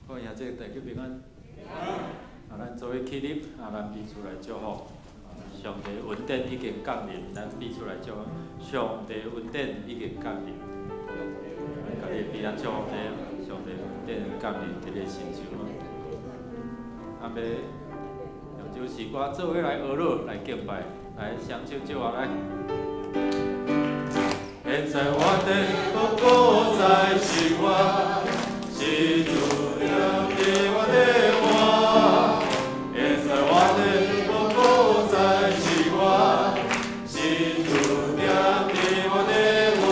各位兄弟大家平安。咱做伙起立，咱彼此来祝福。上帝恩典已经降临，咱彼此来祝福。上帝恩典已经降临，家己彼此祝福者，上帝恩典降临伫个身上。要用这首诗歌做伙来学乐，来敬拜，来双手接下来。现在我的不过在是我，是主了的我的我。现在我的不过在是我，是主了的我的我。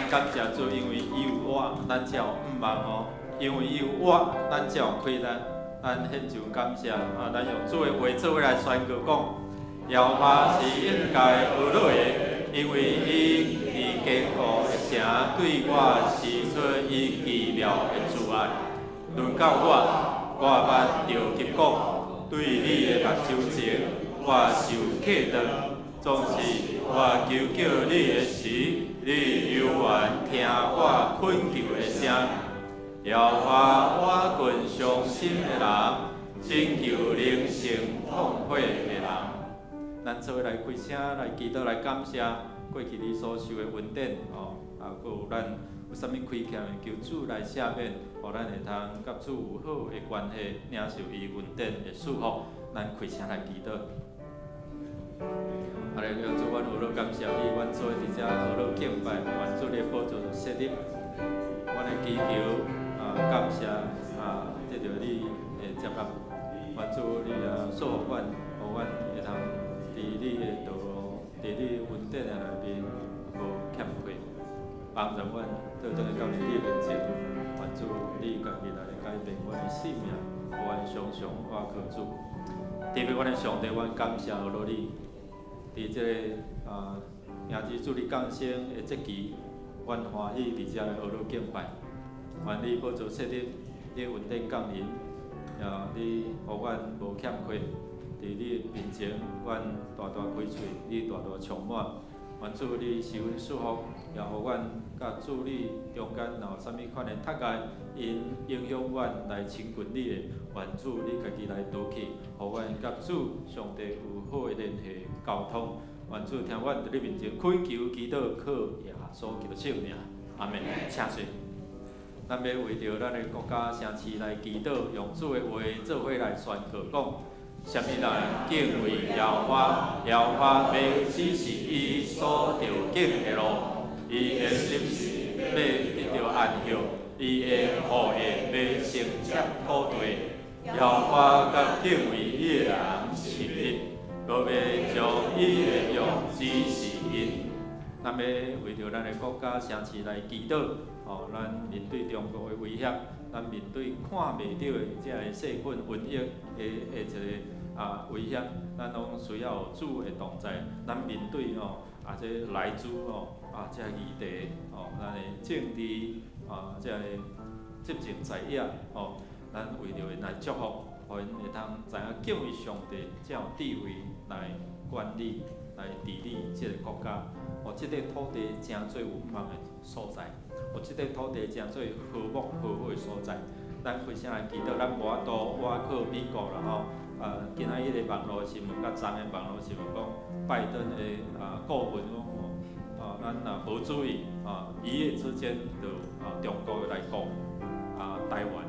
感谢主，因为伊有我，咱才有毋茫哦。因为伊有我，咱才有亏咱。咱献上感谢咱用主的话做伙来宣告讲，耶和华是应该学乐的，因为伊以坚固的城对我施出伊奇妙的慈爱。轮到我捌着急讲，对你的目睭前，我受克当，总是我求叫你的时。你犹原听我恳求的声，耶和华我群伤心的人，拯救灵性痛悔的人。咱做伙来开声来祈祷来感谢过去你所受的恩典哦，还有咱有啥物亏欠的，求主来赦免，互咱会通甲主有好的关系，领受伊恩典的祝福。咱开声来祈祷。哈利路亚！主，阮有乐感谢你，阮做伫遮有乐敬拜，愿主你的宝座就设立，阮的祈求感谢得到你的接纳，愿主你祝福阮，互阮会通伫你的道路，伫你恩典的内面无欠缺，帮助阮倒转到你的面前，愿主你家己来改变阮的性命，互阮常常倚靠主。特别阮的上帝，阮感谢有乐你。伫这个名之主你降生的节期，阮欢喜伫遮来学乐敬拜。愿你宝座设立，你恩典降临，你互阮无欠缺。伫你面前，阮大大开喙，你大大充满。愿主你是阮祝福，也互阮甲主你中间若有啥物款的脱界，因影响阮来亲近你的，愿主你家己来拄起，互阮甲主上帝有好的联系交通。愿主听阮伫你面前恳求祈祷，靠耶稣基督圣名，阿门。请坐。咱要为着咱的国家城市来祈祷，用主的话做伙来宣告讲：什么人敬畏耶和华，耶和华袂只是伊所着敬的路，伊的心事要得到安息，伊的后裔要承接土地。耶和华甲敬畏伊的人亲密，无要将伊的用指示因。咱要为着咱的国家城市来祈祷，咱面对中国的威胁，咱面对看袂到的这个细菌瘟疫的一个威胁，咱拢需要有主的同在。咱面对这来自这议题咱的政治这个执政在野咱为着因来祝福，互因会通知影敬畏上帝，才有智慧来管理来治理即个国家。即个土地真侪有望的所在，即个土地真侪和睦和好的所在。咱开声来祈祷，咱无法度外靠美国啦吼。今仔日的网络新闻，甲昨个网络新闻讲，拜登的顾问讲咱若无注意一夜之间就中国来攻台湾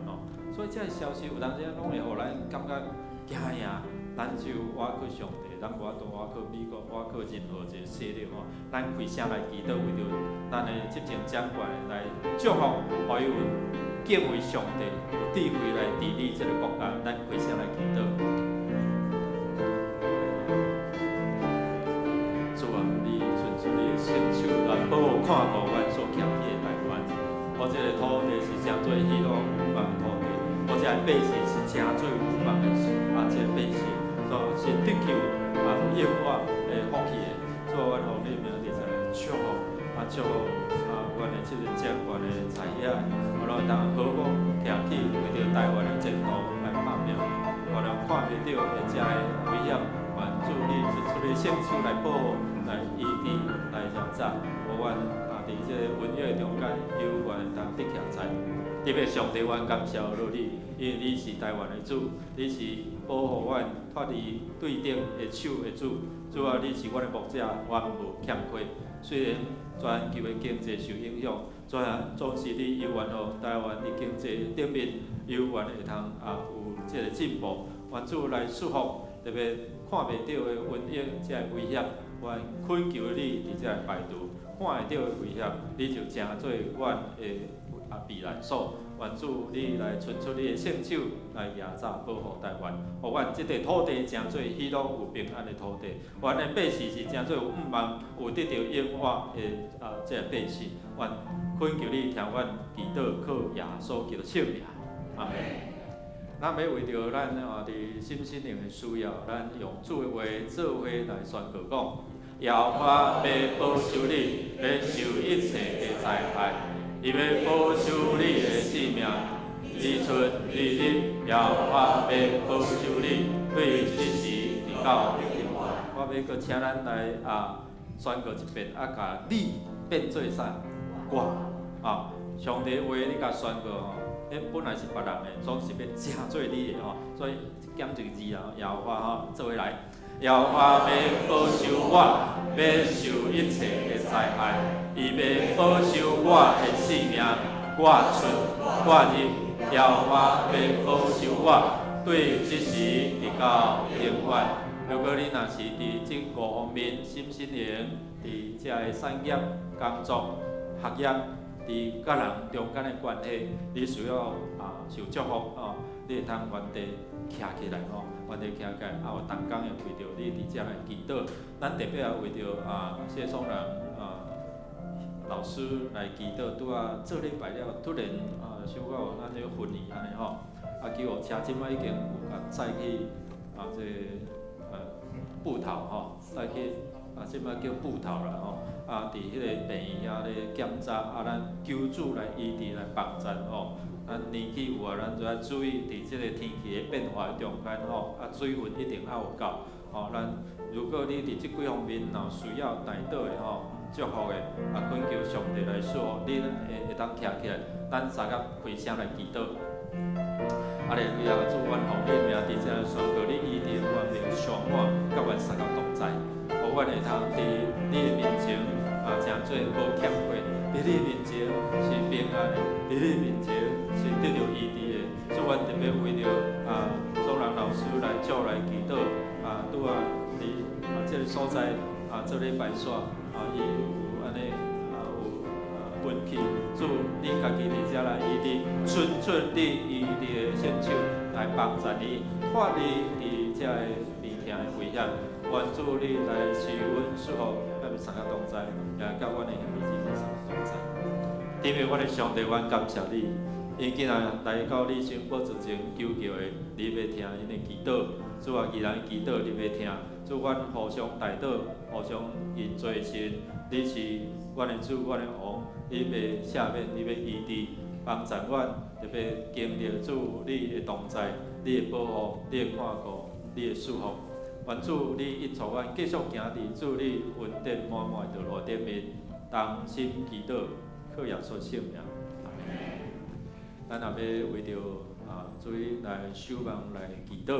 所以这个消息有当时拢会互咱感觉惊呀。咱只有我靠上帝，咱无法度我靠美国，我靠任何一个势力咱开声来祈祷，为着咱的执政长官来祝福，互伊有敬畏上帝、有智慧来治理这个国家。咱开声来祈祷。主啊，你伸出你的双手来保护看顾阮所欠起的台湾。我这个土地是真做喜乐有望的土地，我这个百姓是真做有望的这个百姓。是得救永远的福气的，所以阮互你名伫在祝福祝福阮的即个政权的财业，我让当好好徛起为着台湾的前途来打拼，我让看袂到会遮的危险，愿主你伸出你圣手来保护、来医治、来疗治，互阮伫即个瘟疫中间有缘当得徛在。特别上帝，阮感谢落你，因为你是台湾的主，你是保护阮脱离对敌的手的主。主啊，你是阮的牧者，阮无欠缺。虽然全球的经济受影响，总是你有缘互台湾的经济顶面有缘会通有这个进步。愿主来祝福，特别看袂到的瘟疫这个危险，愿恳求你伫这排除，看会到的危险，你就成做阮的避难所。愿主你来伸出你的圣手来压榨保护台湾，互阮即块土地真做喜乐有平安的土地。阮的百姓是真做有望有得到永远的这个百姓。愿恳求你听阮祈祷，靠耶稣基督圣名。阿门。咱要为着咱伫心灵的需要，咱用主的话做伙来宣告讲：耶和华要保守你，免受一切的灾害。伊要保守你的性命，日出日入，耶和华要保守你，对即时直到永远。我要搁请咱来宣告一遍，甲你变做啥？我上帝话你甲宣告迄本来是别人的，总是要成做你的所以减一个字耶和华做伙来。耶和华要保守我，免受一切的灾害。伊要保守我的性命，我出我入。耶和华要保守我，对即时直到永远。如果你若是伫即5方面心灵，伫遮个产业、工作、学业，伫甲人中间的关系，你需要受祝福你会通原地徛起来原地徛起来，有同工会为着你伫遮来祈祷。咱特别也为着谢松人老师来祈祷，拄做礼拜了，突然想到咱这个婚礼安尼叫车即摆已经有载去这布头载去即摆叫布头啦伫迄个病院遐咧检查咱求主来医治来帮助咱年纪有咱就要注意伫即个天气的变化中间水分一定要有够咱如果你伫即几方面若需要带倒的祝福的恳求上帝来祝福你会当徛起来，咱三个开声来祈祷。阿利路亚，主，阮奉你名伫遮宣告，你医治阮面伤患，甲阮三个同在，互阮会通伫你的面前真做无欠缺，伫你面前是平安的，伫你面前是得到医治的。主，阮特别为着宗人老师来祝来祈祷拄伫即个所在做礼拜煞伊有安尼有运气，主你家己伫遮来医治，伸出你医治的圣手来帮助你，脱离伫遮个病痛的危险。愿主你来赐阮祝福，甲你三个同在，也甲阮的兄弟姊妹三个同在。因为阮的上帝，阮感谢你，因今仔来到你身宝座前求救的，你要听因的祈祷。主啊，既然祈祷你要听，主阮互相代祷，互相认罪信。你是阮的主，阮的王，你要赦免，你要医治，帮助阮，特别经历主你的同在，你的保护，你的看顾，你的祝福。愿主你引导阮继续行伫主你稳定满满的路顶面，同心祈祷，靠耶稣圣名。咱也要为着主来守望来祈祷，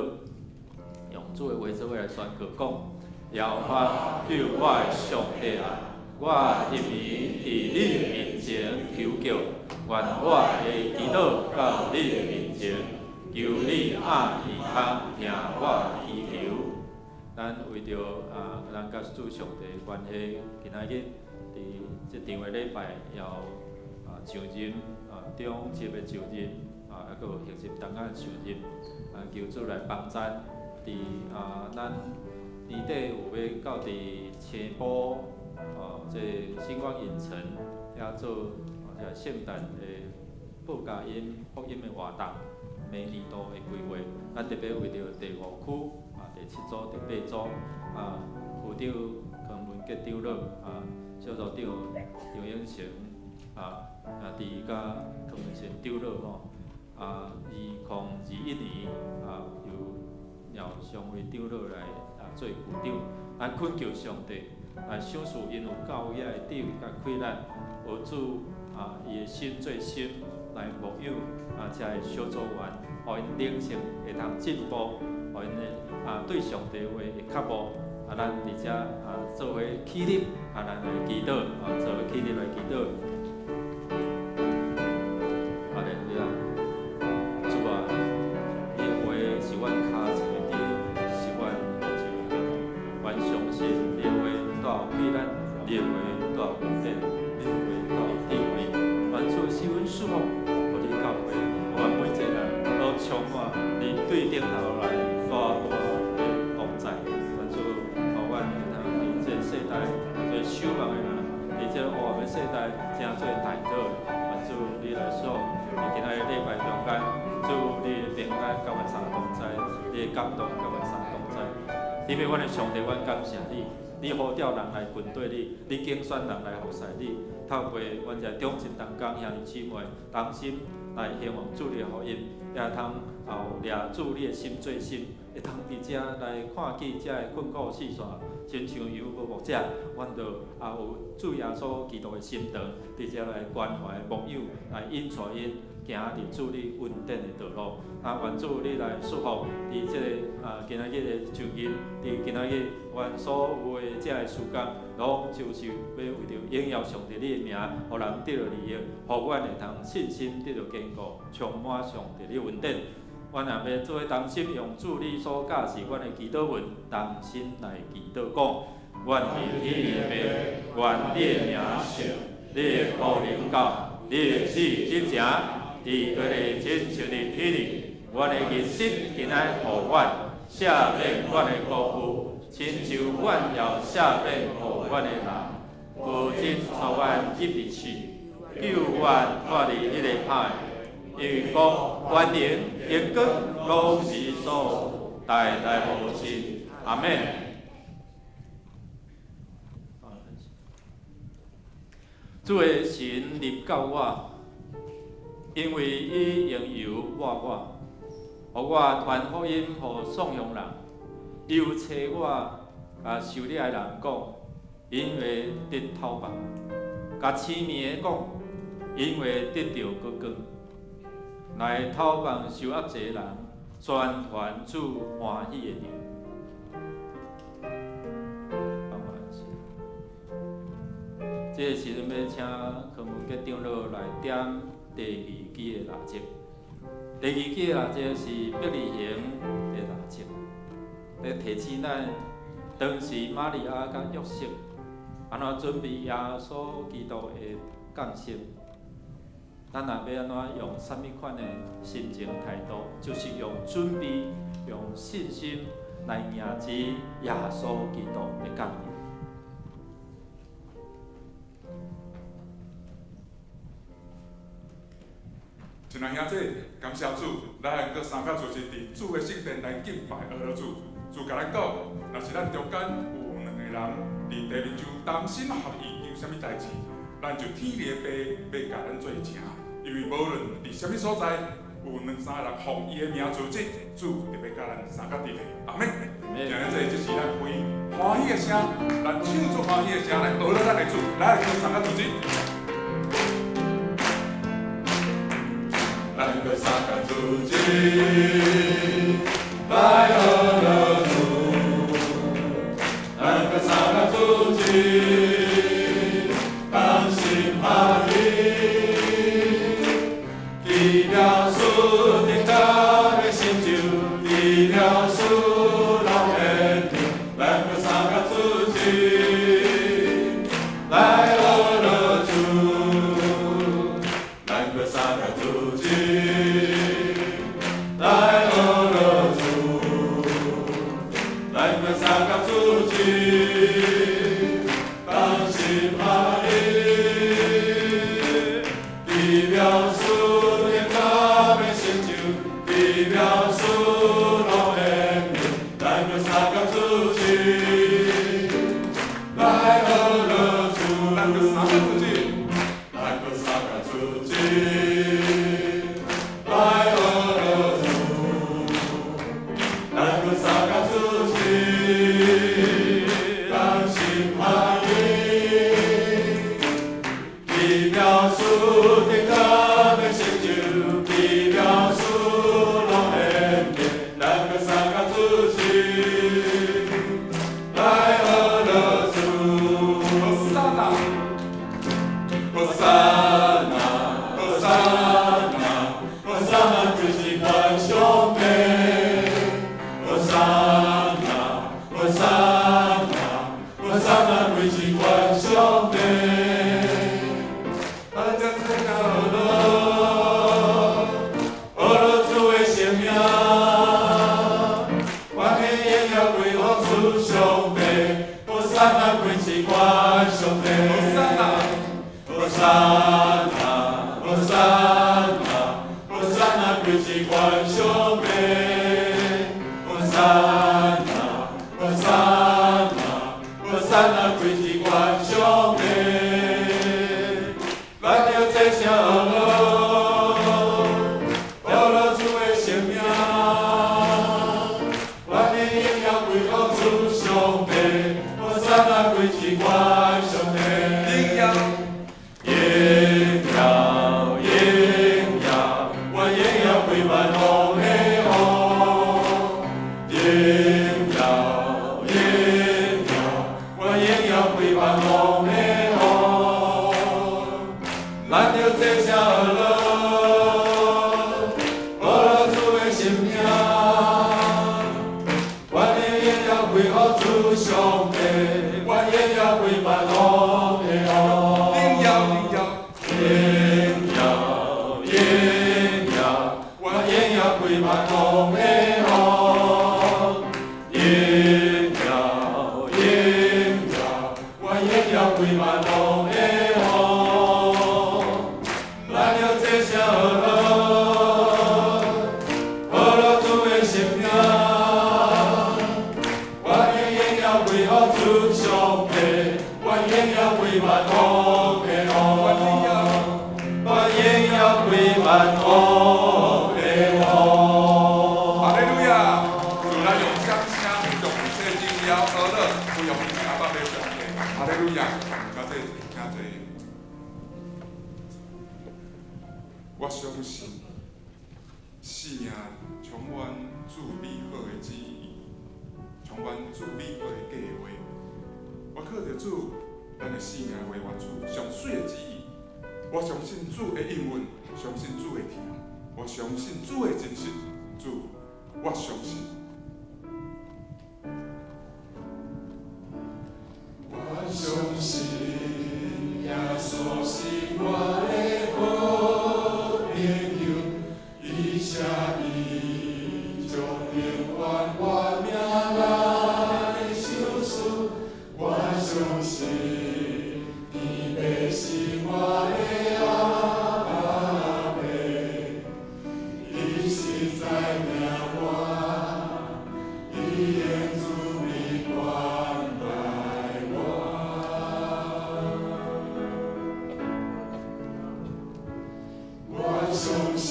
用主的话做来宣告讲：耶和华对我的上帝啊，我一面伫你面前求救，愿我的祈祷到你的面前，求你按耳孔听我的祈求。咱为着咱甲主上帝的关系，今仔日伫即场的礼拜要上任中级的上任还佫有学习当下的上任求主来帮咱伫咱年底有要到伫青埔即星光影城遐做圣诞的报佳音福音的活动，每年度的规划，咱特别为着第5区第7组、第8组副长柯文杰长老小组长杨永成伫甲柯文成长老2021年由廖尚伟长老来做副长，咱恳求上帝来赏赐因有教育的智慧甲开咱，学主伊的心做心来牧养遮的小组员，互因灵性会通进步，互因对上帝话会较无咱伫遮做伙起立咱来祈祷做伙起立来祈祷。哈利路亚！主啊，你的话是阮骹前的灯，是阮路前的光。阮相信你的话带有给咱，你的话带有恩典，你的话带有智慧。愿主是阮祝福，互你教会，互阮每一个人都充满你对顶头来大大的同在。愿主，互阮伫这世代最守望的人，伫这黑暗的世代正做大道。愿主你来说，伫今仔日礼拜中间，主你的平安甲阮三同在，你的感动甲阮三同在。因为阮的上帝，阮感谢你，你呼召人来跟对你，你竞选人来服侍你。透过阮遮中心同工兄弟姊妹同心来希望主你的福音，也通掠主你的心做心，会通伫遮来看见遮的困苦四线，亲像游无牧者，阮就有主耶稣基督的心肠，伫遮来关怀牧友，来引带因行伫主你稳定的道路。愿主你来祝福伫即个今仔日的就任，伫今仔日阮所有的遮个事工，拢就是要为着荣耀上帝你的名，互人得到利益，互阮会通信心得到坚固，充满上帝的稳定。阮也要做伙同心，用主你所教示阮的祈祷文，同心来祈祷讲：愿明天的命，愿你的名圣，你的福临到，你的旨得成，伫迄个亲像的天里。阮的日息今仔互阮赦免阮的辜负，亲像阮要赦免互阮的人，无尽互阮入入去，救阮脱离迄个歹。因为国、权能、荣光，拢是所有，代代无尽。阿门。主的神临到我，因为伊用油抹我。互我传福音，互颂扬人，又找我，受理的人讲，因为得讨饭；甲痴迷的讲，因为得到高光。来讨饭受压制的人，宣传主欢喜的人。这个时阵要请柯文杰长老来点第2支的蜡烛。第2支蜡烛是伯利恒的蜡烛，来提醒咱当时玛利亚甲约瑟安怎准备耶稣基督的降生。咱也要安怎用什么款的心情态度，就是用准备、用信心来迎接耶稣基督的降临。亲爱兄弟，感谢主，咱搁三甲做阵伫主的圣殿来敬拜阿主。主甲咱讲，若是咱中间有2个人伫地面上同心合意，有啥物代志，咱就天地的爸要甲咱做成。因为无论伫啥物所在，有有两三个人奉伊的名做证，主特别甲咱三角伫咧，阿妹。今日这就是咱开欢喜的声，咱唱出欢喜的声来学了咱的主，来叫三角主证。咱叫三角主证，来学了主，咱叫三角主证。当心合意，记了主的家的成就，记了主老恩典，咱个三个主证，来学了主，咱个三个主证，来学了主，咱个三个主证，当心合意。记了主的家的成就，记了主老恩典，咱个三个主证，来学了主，咱个三个主证，咱个三个主证，来学了主，咱个三个主证，当心合意，记了主。我相信，生命充满主美好的旨意，充满主美好的计划。我靠着主，咱的生命为源自上水的旨意。我相信主的应允，相信主的听，我相信主的真实。主，我相信。我相信耶稣是我的好朋友，伊写伊将永远我命来相思。我相信伊要是我的阿妹，伊实在命我，伊的主必关怀我。我相信。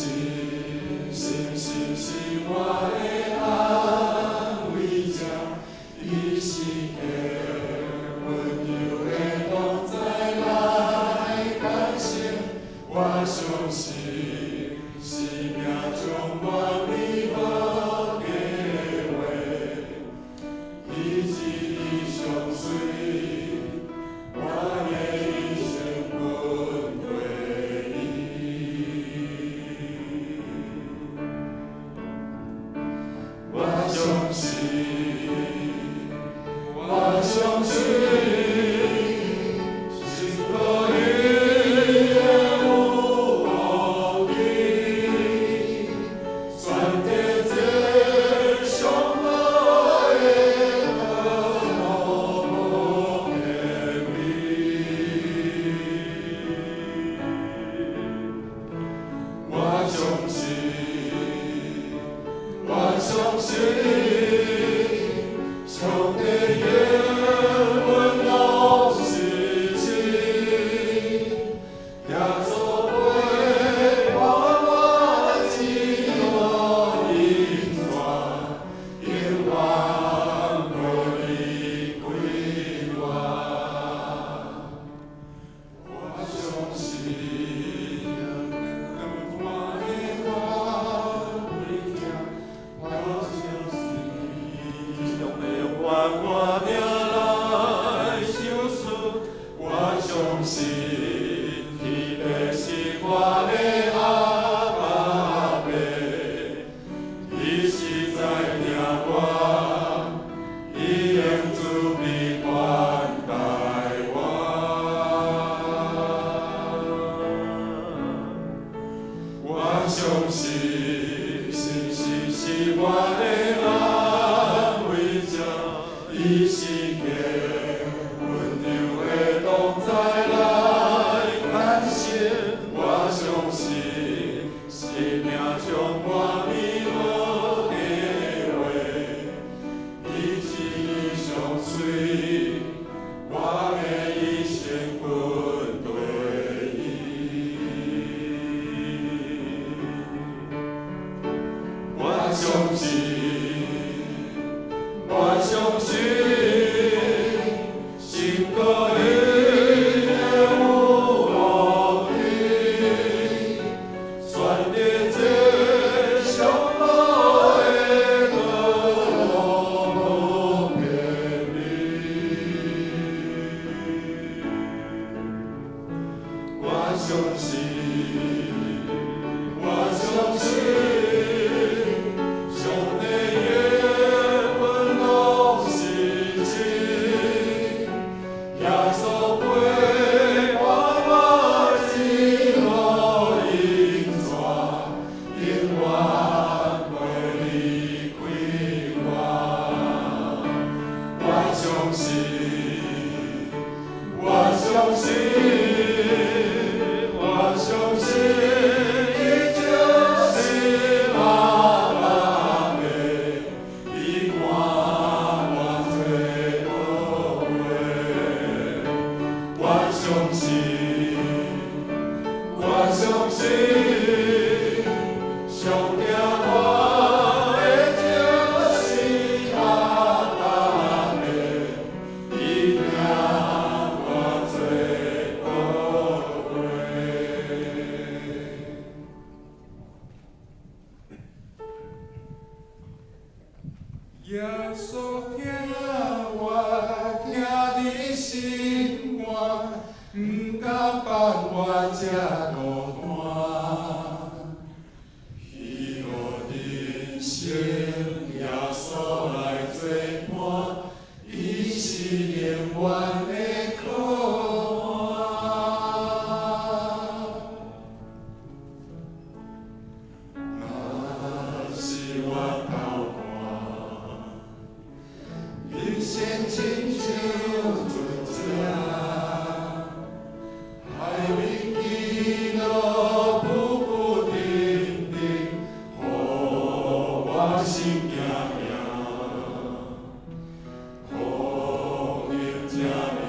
心行行，风迎正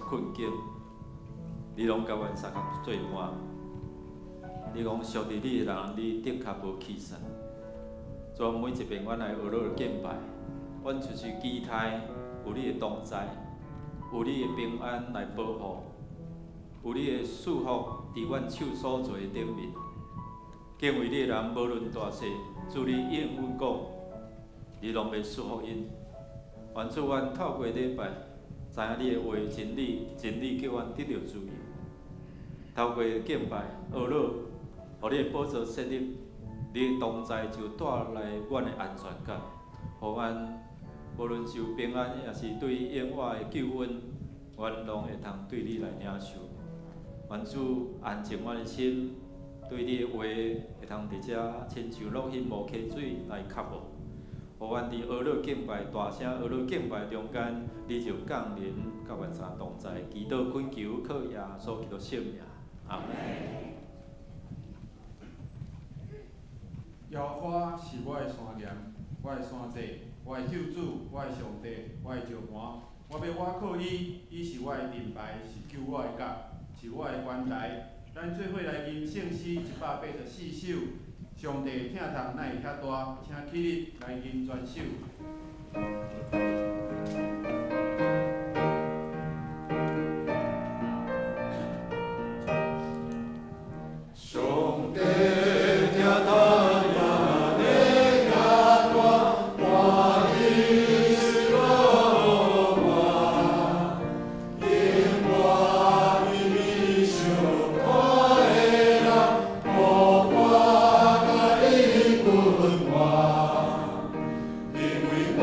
困境，你拢甲阮相共做伴。你讲属伫你的人，你的确无气散。做每一遍阮来学罗敬拜，阮就是期待有你的同在，有你的平安来保护，有你的祝福伫阮手所做的顶面。敬畏你的人，无论大小，主你应允讲，你拢要祝福因。愿主阮透过礼拜。知影你的话真理，真理叫阮得到自由。透过敬拜、学罗，互你的宝座设立，你的同在就带来阮的安全感，互阮无论是有平安，也是对永远的救恩，阮拢会通对你来领受。愿主安静阮的心，对你的话会通伫遮亲像落去无溪水来吸无。互阮伫学罗敬拜大声学罗敬拜中间，你就降临，甲阮相同在，祈祷恳求靠耶稣基督圣名，阿门。耶和华是我的山岩，我的山地，我的救主，我的上帝，我的石盘。我要倚靠伊，伊是我的盾牌，是救我的角，是我的关台。咱做伙来吟圣诗184首。上帝疼痛哪会遐大？请起立来吟全首。上帝疼痛。我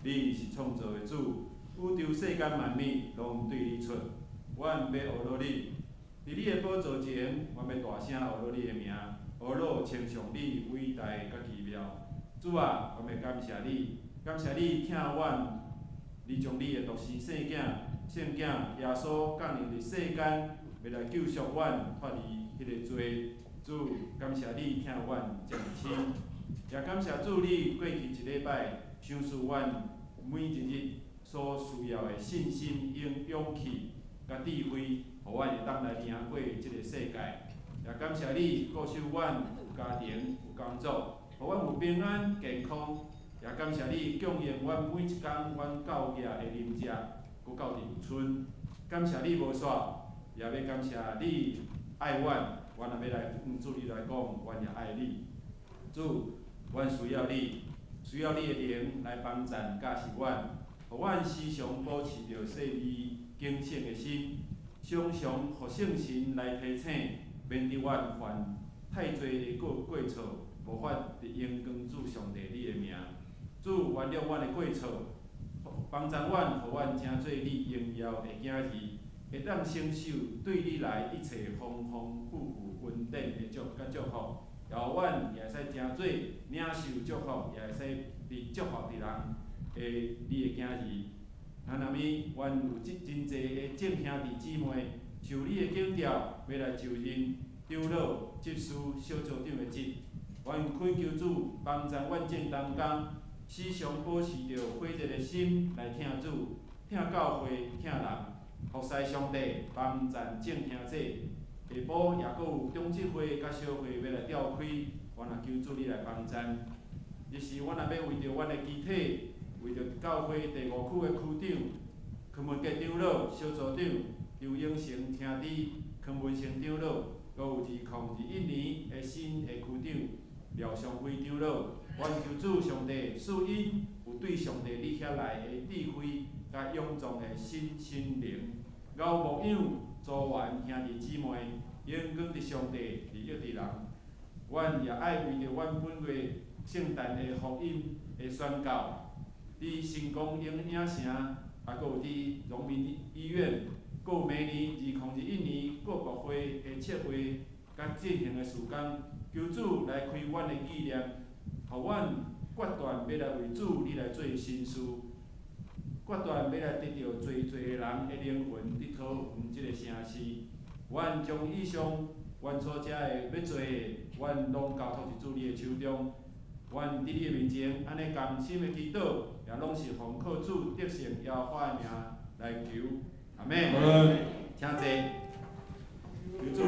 你是创造的主，宇宙世间万物拢对你出。阮要学落你，伫你的宝座前，阮要大声学落你的名，学落称颂你伟大甲奇妙。主啊，阮要感谢你，感谢你听阮，你将你的独生圣囝耶稣降临伫世间，要来救赎阮脱离迄个罪。主，感谢你听阮诚心，也感谢主你过去一礼拜赏赐阮每一日所需要的信心、勇气、甲智慧，互阮会当来赢过即个世界。也感谢你顾守阮有家庭、有工作，互阮有平安健康。也感谢你供应阮每一天阮到夜的饮食，搁到伫有剩。感谢你无煞，也要感谢你爱阮。阮也要来主你来讲，阮也爱你。主，阮需要你，需要你的灵来帮赞教示阮，互阮时常保持着细腻警醒的心，常常互圣神来提醒，免得阮犯太多的过错，无法得荣光主上帝你的名。主原谅阮的过错，帮助阮，互阮成做你荣耀的囝儿，会当承受对你来一切丰丰富富稳定的祝福。然后阮也会使成做领受祝福，也会使被祝福的人的你的囝儿。若物阮有真侪的众兄弟姊妹，受你的警调，要来就任长老、执事、小组长的职，阮恳求主帮助阮正当中，时常保持着火热的心来听主、听教会、听人，服侍上帝，帮赞众兄弟。下晡也阁有中职会甲小会要来召开，阮也求主你来帮赞。日时阮也要为着阮的集体，为着教会第5区的区长、区文杰长老、小组长、刘永成兄弟、区文成长老，阁有2021年的新的区长廖尚辉长老，阮求主上帝赐因有对上帝你遐来的智慧甲勇壮的心灵，邀牧养。助缘兄弟姊妹，荣光伫上帝，利益伫人。阮也爱为着阮本月圣诞的福音的宣告，伫成功影城，也阁有伫荣民医院，阁有明年2021年各国会的测绘甲进行的时间，求主来开阮的纪念，互阮决断要来为主你来做新事。决断要来得到最的人的灵魂伫讨园即个城市，阮将以上阮所遮的要做的，阮拢交托伫主你的手中。阮伫你的面前，安尼甘心的祈祷，也拢是奉靠主得胜耶和华的名来求。阿门。请坐。求主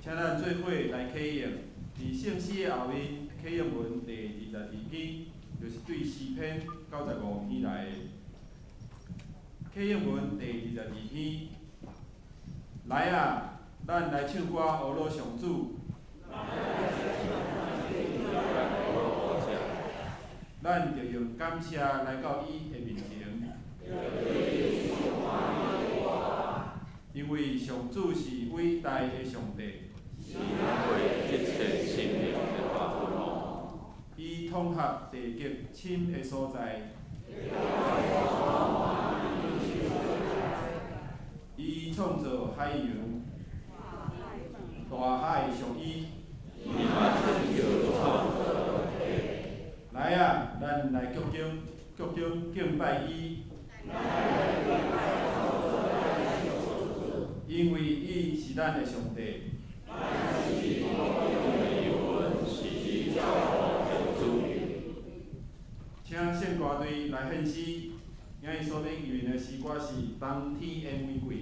请咱做伙来启应，伫圣诗的后面启应文第22篇，就是对诗篇95篇来的。启应文第22篇，来啊，咱来唱歌学罗上主。咱着用感谢来到伊的面前。因为上主是伟大的上帝。是为一切生命的大富翁，伊统合地极深的所在，伊创造海洋、大海上伊，来啊，咱来鞠躬敬拜伊，因为伊是咱的上帝。请圣歌队来献诗，今日所领用的诗歌是《冬天的玫瑰》。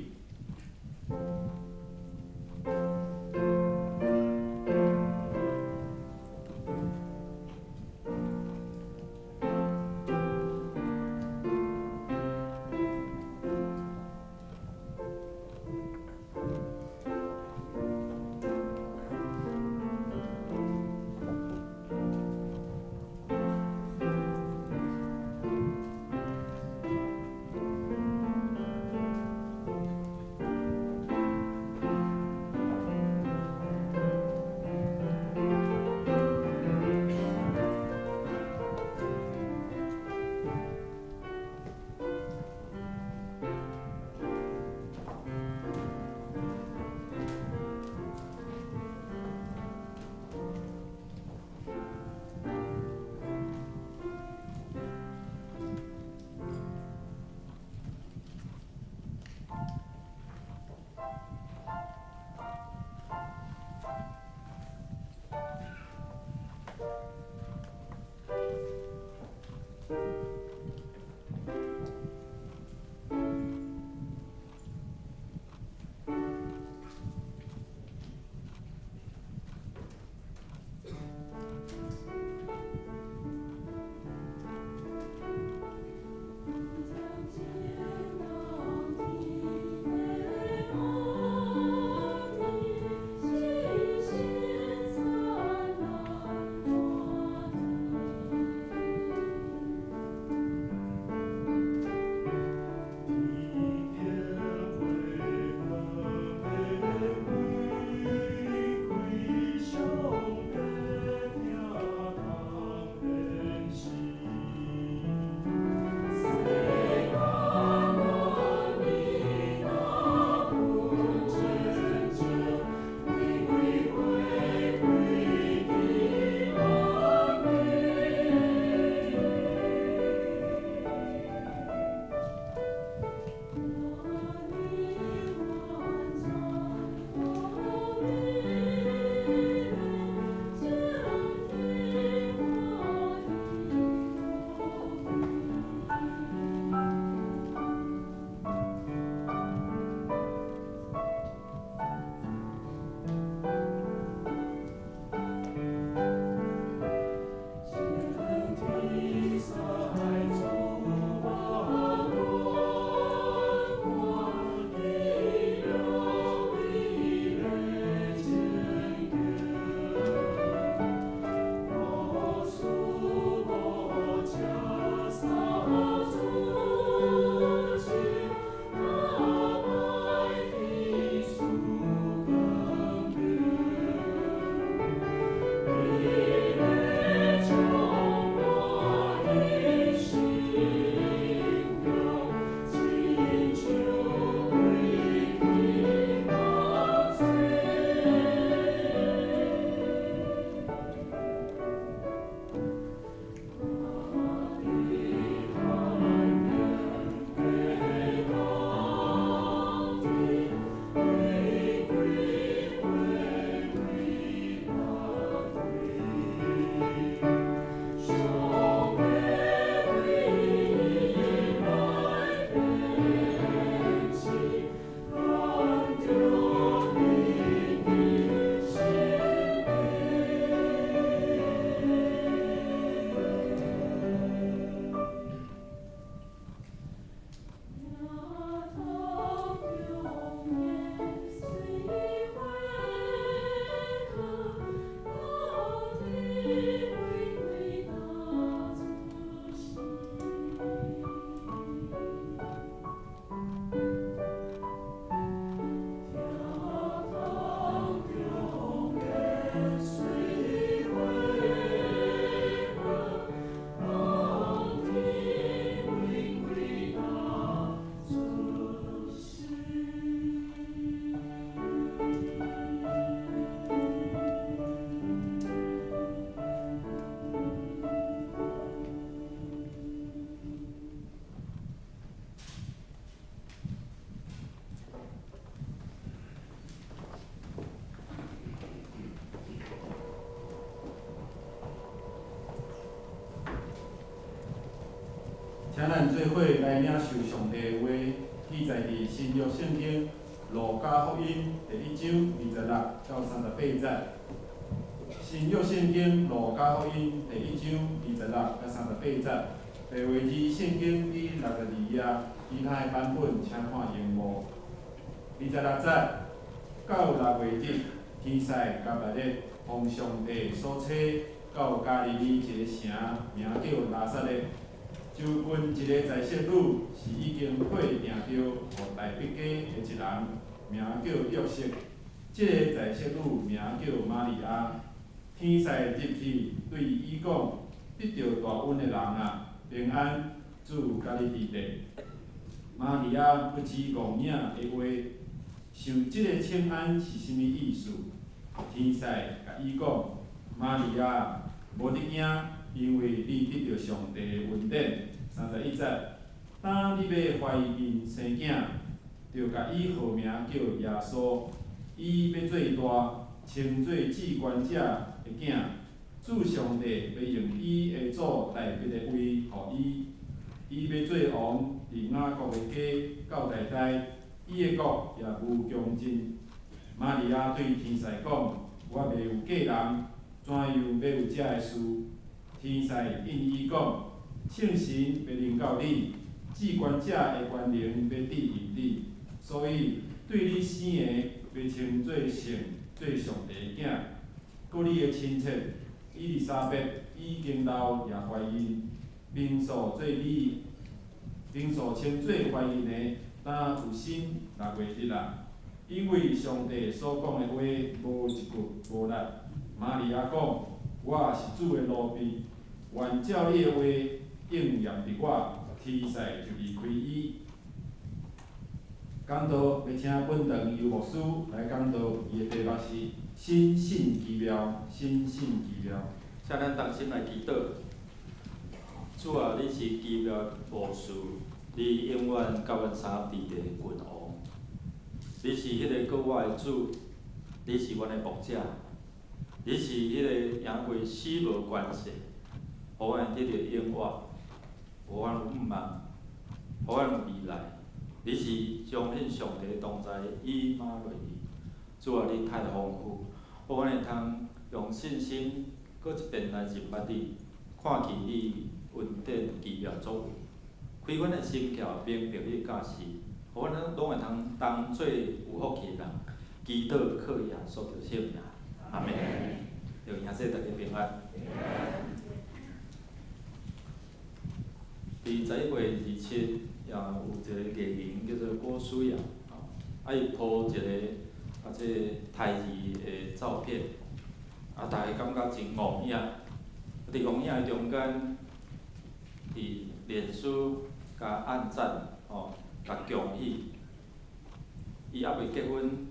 来领受上帝的话，记载伫新约圣经路加福音第1章26到38节。新约圣经路加福音第1章26到38节。白话字圣经第62页，其他的版本请看荧幕。26节到6月日，天使甲白日，奉上帝所册到加利利一个城，名叫拿撒勒。就阮一个在色女，是已经配定着互大毕家的一人，名叫约瑟。即个在色女名叫玛利亚。天使入去对伊讲：得着大恩的人啊，平安，主甲你伫地。玛利亚不知戆领的话，想即个请安是啥物意思？天使甲伊讲：玛利亚，无得惊，因为你得着上帝的恩典。31节，当你要怀孕生囝，就甲伊号名叫耶稣。伊要做大，称做至关者的囝。主上帝要用伊的祖大笔的位，互伊。伊要做王，伫雅各的家到代代，伊的国也无穷尽。玛利亚对天使讲：我未有嫁人，怎样要有遮个事？天使应伊讲：圣神要临到你，至关者的权能要庇佑你，所以对你生的要称做圣，做上帝的囝。佮你的亲戚伊丽莎白已经老也怀孕，并所称做怀孕的，当有新6月日啦。因为上帝所讲的话无一句无力。玛利亚讲：我是主的奴婢，愿照你的话应验伫我。天使就离开伊。讲道要请本堂游牧师来讲道，伊的题目是心性奇妙，心性奇妙。请咱同心来祈祷。主啊，你是奇妙无事，你永远甲阮三地的君王。你是迄个国我的主，你是阮的牧者，你是迄个赢过死无关系，互阮得到永远，互阮有毋茫，互阮有未来。你是彰显上帝同在以马内利。主啊，你太丰富，互阮会通用信心，搁一遍来认捌你，看见你恩典奇妙作为，开阮的心窍，明白你教示，互阮拢会通当做有福气的人，祈祷靠耶稣的圣名，阿门。就迎接大家平安。伫11月27，也有一个艺人叫做郭书阳，伊po一个即台语的照片，大家感觉真戆影。伫戆影的中间，伫脸书甲按赞，甲恭喜。伊还未结婚，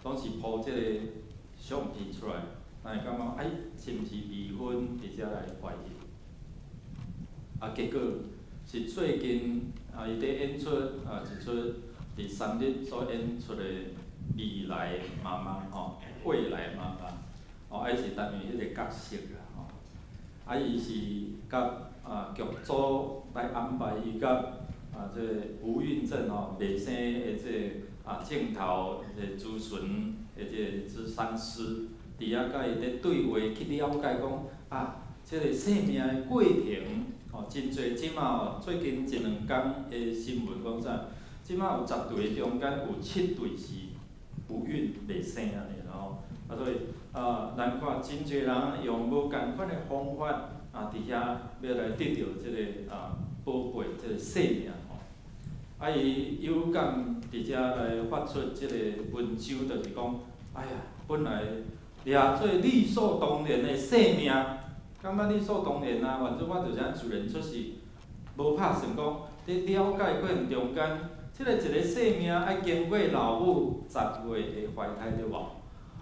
拢是po即个相片出来，咱会感觉是毋是未婚，而且来怀孕？结果是最近伊伫演出一出伫3日所演出的未来妈妈未来妈妈伊是担任迄个角色啦伊是甲剧组来安排伊甲即个吴韵正袂生的即个镜头的咨询的即个咨商师，伫遐甲伊咧对话去了解讲即个生命的过程。真侪即马最近1、2天的新闻讲啥？即马有10对中间有7对是有孕袂生安尼所以咱看真侪人用无共款的方法伫遐要来得到即个宝贝即个生命伊有感伫遮来发出即个文章，就是讲，本来掠做理所当然的生命。感觉理所当然反正我就这样自然出世，无拍算讲，伫了解过程中间，即个一个生命爱经过老母10月的怀胎对无？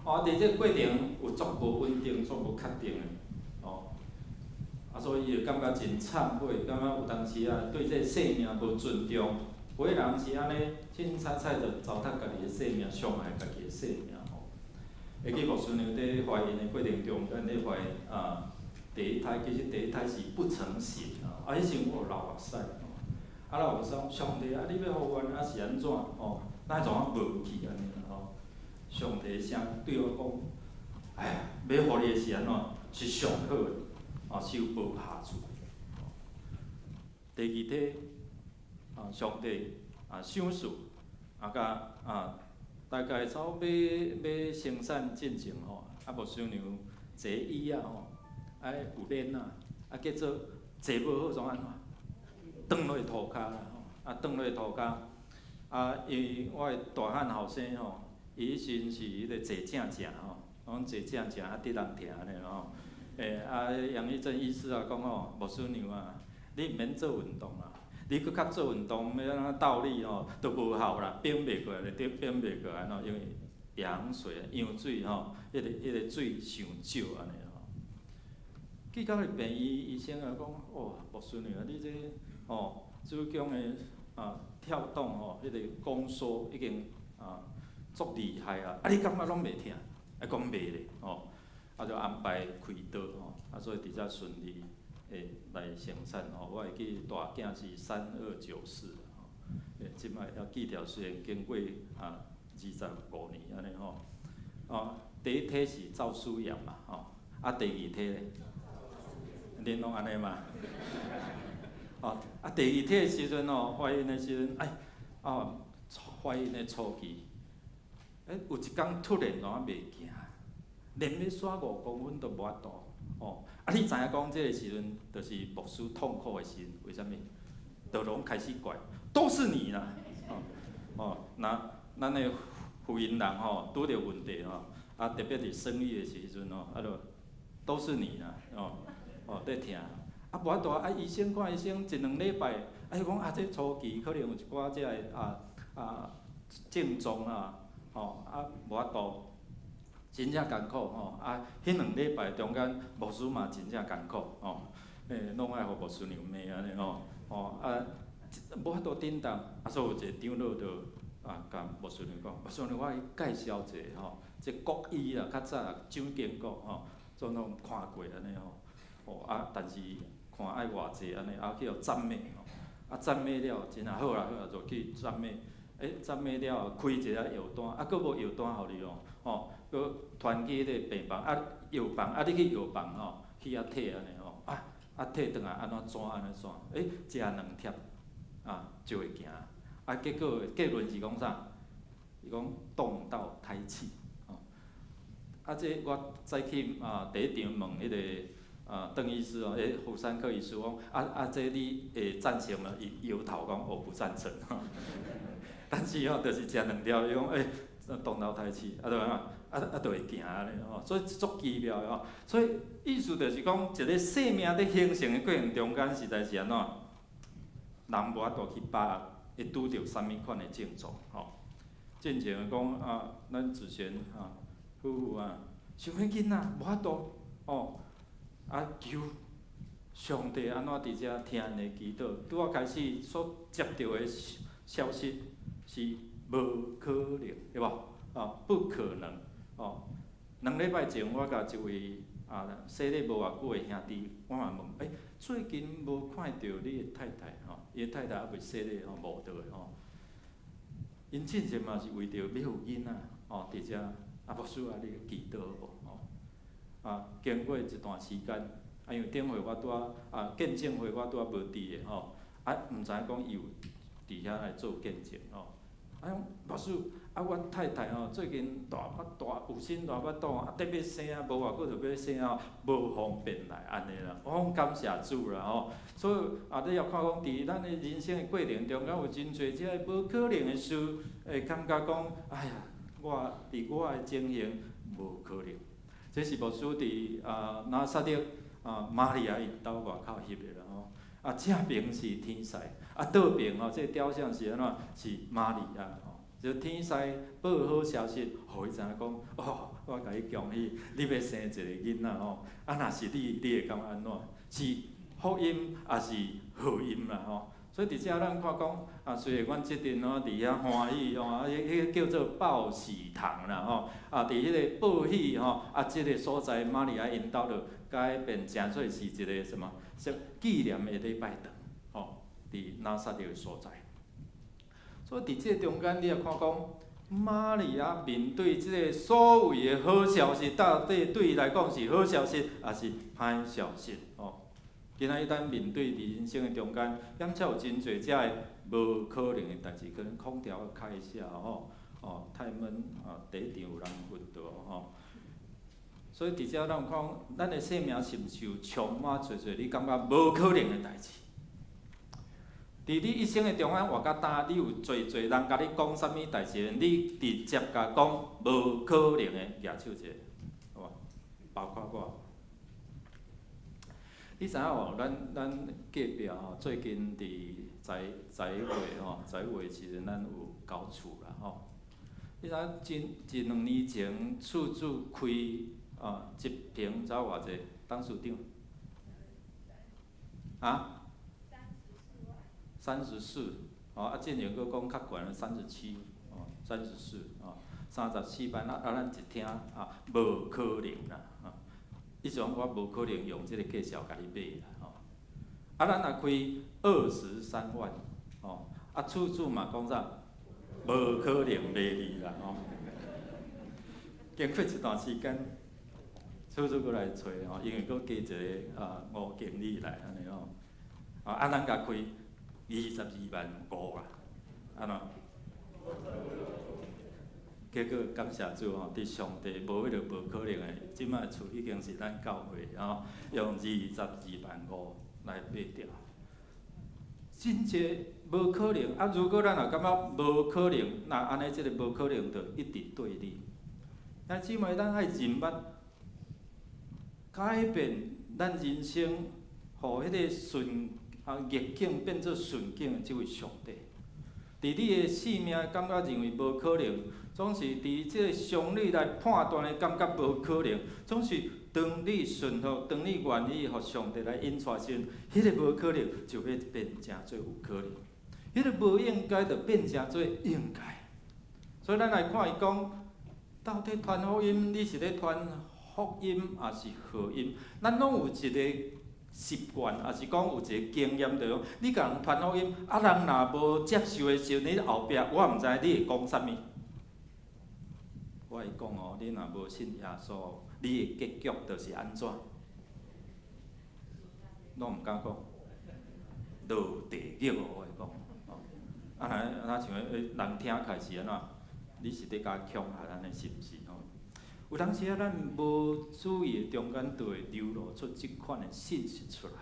伫这过程有足无稳定、足无确定的，所以就感觉真忏悔，感觉有当时对这生命无尊重，有个人是安尼，凊彩彩就糟蹋家己的生命，伤害家己的生命会记牧师娘伫怀孕的过程中间咧怀第一胎其实第一胎是不成形迄时我有流目屎啊，若有说上帝啊，你要互阮啊是安怎？吼，咱怎啊无去安尼啦吼？上帝声对我讲，哎呀，要互你的是安怎？是上好的，啊，是有无下处。第二体，啊，上帝啊，赏赐啊，甲啊，大概差不多要生产进前吼，啊，无伤娘坐椅啊吼，爱有链啊，啊，叫做坐无好怎安怎？转落涂骹啦吼，啊，转落涂骹，啊，因为我的大汉后生吼，伊以前是迄个坐正正吼，讲坐正正啊，得人疼安尼吼。啊，杨义正医师啊讲吼，牧师娘啊，你毋免做运动啊，你搁较做运动要安怎倒立吼，都无效啦，变袂过来，就变袂过来喏，因为羊水、羊水吼，迄个水伤少安尼吼。去到迄病医生啊讲，哦，牧师娘啊，你这哦，子宫的啊跳动吼，迄个宫缩已经啊足厉害啊，啊你感觉拢袂疼？啊讲袂咧，吼。啊，就安排开刀吼，啊，所以伫遮顺利诶来生产吼。我会记大囝是3294吼，即摆要记条虽然经过啊25年安尼吼。哦，第一体是赵书阳嘛吼，啊第二体咧，恁拢安尼嘛？哦，啊第二体诶时阵吼，怀孕诶时阵，哎，啊怀孕诶初期，有一天突然怎袂行？连要刷5公分都无法度，哦，啊！你知影讲这个时阵，就是牧师痛苦的时阵，为什么？就拢开始怪，都是你啦，哦，那咱的福音人吼，拄着问题吼，啊，特别是生育的时阵吼，啊，就都是你啦，哦，在听，啊，无法度啊，医生看医生一2礼拜，啊，伊讲啊，这初期可能有一寡这个症状啊，吼，啊，无法度。真正艰苦吼，啊，迄2礼拜中间，牧师嘛真正艰苦吼，拢爱互牧师娘骂安尼吼，啊，无法度顶当，啊，所以有一个长老就甲牧师娘讲，牧师娘我介绍一个吼，即国医啦，较早蒋经国吼，总拢看过安尼吼，啊，但是看爱偌济安尼，啊去互赞美吼，啊赞美了真啊好啦，就去赞美，赞美了开一个药单，啊，佫无药单互你吼。佮团去迄个病房啊，药房啊，你去药房吼，去遐摕安尼吼，啊摕转来安怎怎安尼怎？食2贴啊就会行，啊结果结论是讲啥？伊讲动到胎气，吼，啊这我再去第一场问迄个邓医师哦，妇产科医师讲这你会赞成吗？伊摇头讲我不赞成，但是吼，就是食2条，伊讲动到胎气，啊对啊。就会行安尼吼，所以足奇妙的吼。所以意思就是讲，一个生命在形成的过程中间，实在是安怎，人无法度去把握会拄着啥物款的症状吼。进前讲咱之前夫妇想要囡仔无法度吼，求上帝安怎伫遮听因的祈祷。拄啊开始所接到的消息是无可能，对无？不可能。2礼拜前，我甲一位生咧无偌久的兄弟，我嘛问，最近无看到你的太太吼，伊的太太还未生咧无倒的吼。因之前嘛是为着要有囡仔伫遮，牧师你祈祷无？经过一段时间，因为顶回我拄见证会我拄无伫的吼，毋知影讲伊有伫遐来做见证吼。牧师。我太太最近有心大腹肚，得要生无偌久就要生无方便来安尼啦。我讲感谢主啦吼，所以你也看讲，伫咱的人生的过程中间有真侪只无可能的事，会感觉讲，哎呀，伫我的情形无可能。这是牧师伫拿撒勒玛利亚因兜外口翕的啦吼。正面是天使，倒面这雕像是安怎？是玛利亚。就天使报好消息，互伊知影讲，我甲你恭喜，你要生一个囡仔吼。若是你会感觉安怎？是福音还是祸音啦吼？所以伫遮咱看讲，虽然阮即阵伫遐欢喜迄个叫做报喜堂啦吼，伫迄个报喜吼，即个所在玛利亚因兜就改变成做是一个什么？纪念的礼拜堂吼。伫拿撒勒的所在。所以伫即个中间，你也看讲，玛利亚面对即个所谓的好消息，到底对伊来讲是好消息，还是歹消息？哦，今仔日咱面对伫人生的中间，险且有真侪遮个无可能的代志，可能空调开下吼，哦，太闷啊，地场有人晕倒吼。所以伫遮咱有看，咱的生命是毋是有充满侪你感觉无可能的代志？伫你一生的中间活到呾，你有侪人甲你讲啥物代志，你直接甲讲无可能的，举手者，好无？包括我。你知影无？咱隔壁吼，最近伫十月吼，十月时阵咱有交厝啦吼。你知一2年前厝主开一平才偌济？董事长？啊？34，哦，进前佫讲较悬37，哦，34，哦，34万咱一听无可能啦，伊就讲我无可能用即个介绍甲你买啦，吼。咱若开23万，哦，厝主嘛讲啥？无可能卖你啦，吼。经过一段时间，厝主佫来找吼，因为佫加一个吴经理来安尼吼，咱甲开22万5啦，安怎？结果感谢主吼，伫上帝无迄个无可能的，即摆厝已经是咱教会吼，用22万5来买掉。真济无可能如果咱若感觉无可能，那安尼即个无可能就一直对立。但姊妹，咱爱认捌改变咱人生，互迄个逆境变做顺境的即位上帝。伫你的性命感觉认为无可能，总是伫即个常理来判断的感觉无可能，总是当你顺服，当你愿意互上帝来引带时，迄个无可能就要变成做有可能，迄个无应该就变成做应该。所以咱来看伊讲，到底传福音，你是咧传福音，还是福音？咱拢有一个习惯，也是讲有一个经验，就讲你甲人传福音，人若无接受的时候，你后壁我毋知你会讲啥物。我会讲哦，你若无信耶稣，你的结局就是安怎？拢毋敢讲，落地狱哦！我会讲，那像人听开始安怎？你是伫甲恐吓咱的，是毋是吼？有当时咱无注意的中间，就会流露出即款的信息出来。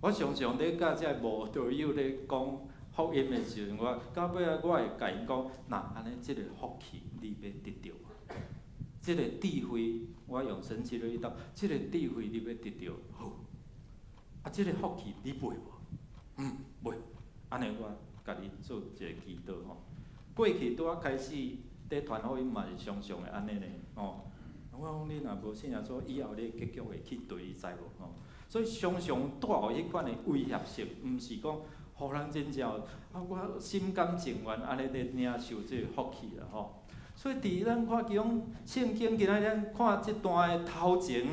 我常常咧甲遮无道友咧讲福音的时阵，到尾我会甲因讲，那安尼即个福气你要得到啊，即个智慧我用神奇咧答，即个智慧你要得到好，即个福气你买无？买，安尼我甲你做一个祈祷吼。过去拄仔开始。伫传福音嘛是常常的安尼咧，吼。我讲你若无信耶稣，以后你结局会去对，知无？吼。所以常常带有迄款的威胁性，毋是讲互人真正我心甘情愿安尼咧领受即个福气啦，吼。所以伫咱看其中圣经，今仔咱看即段的头前，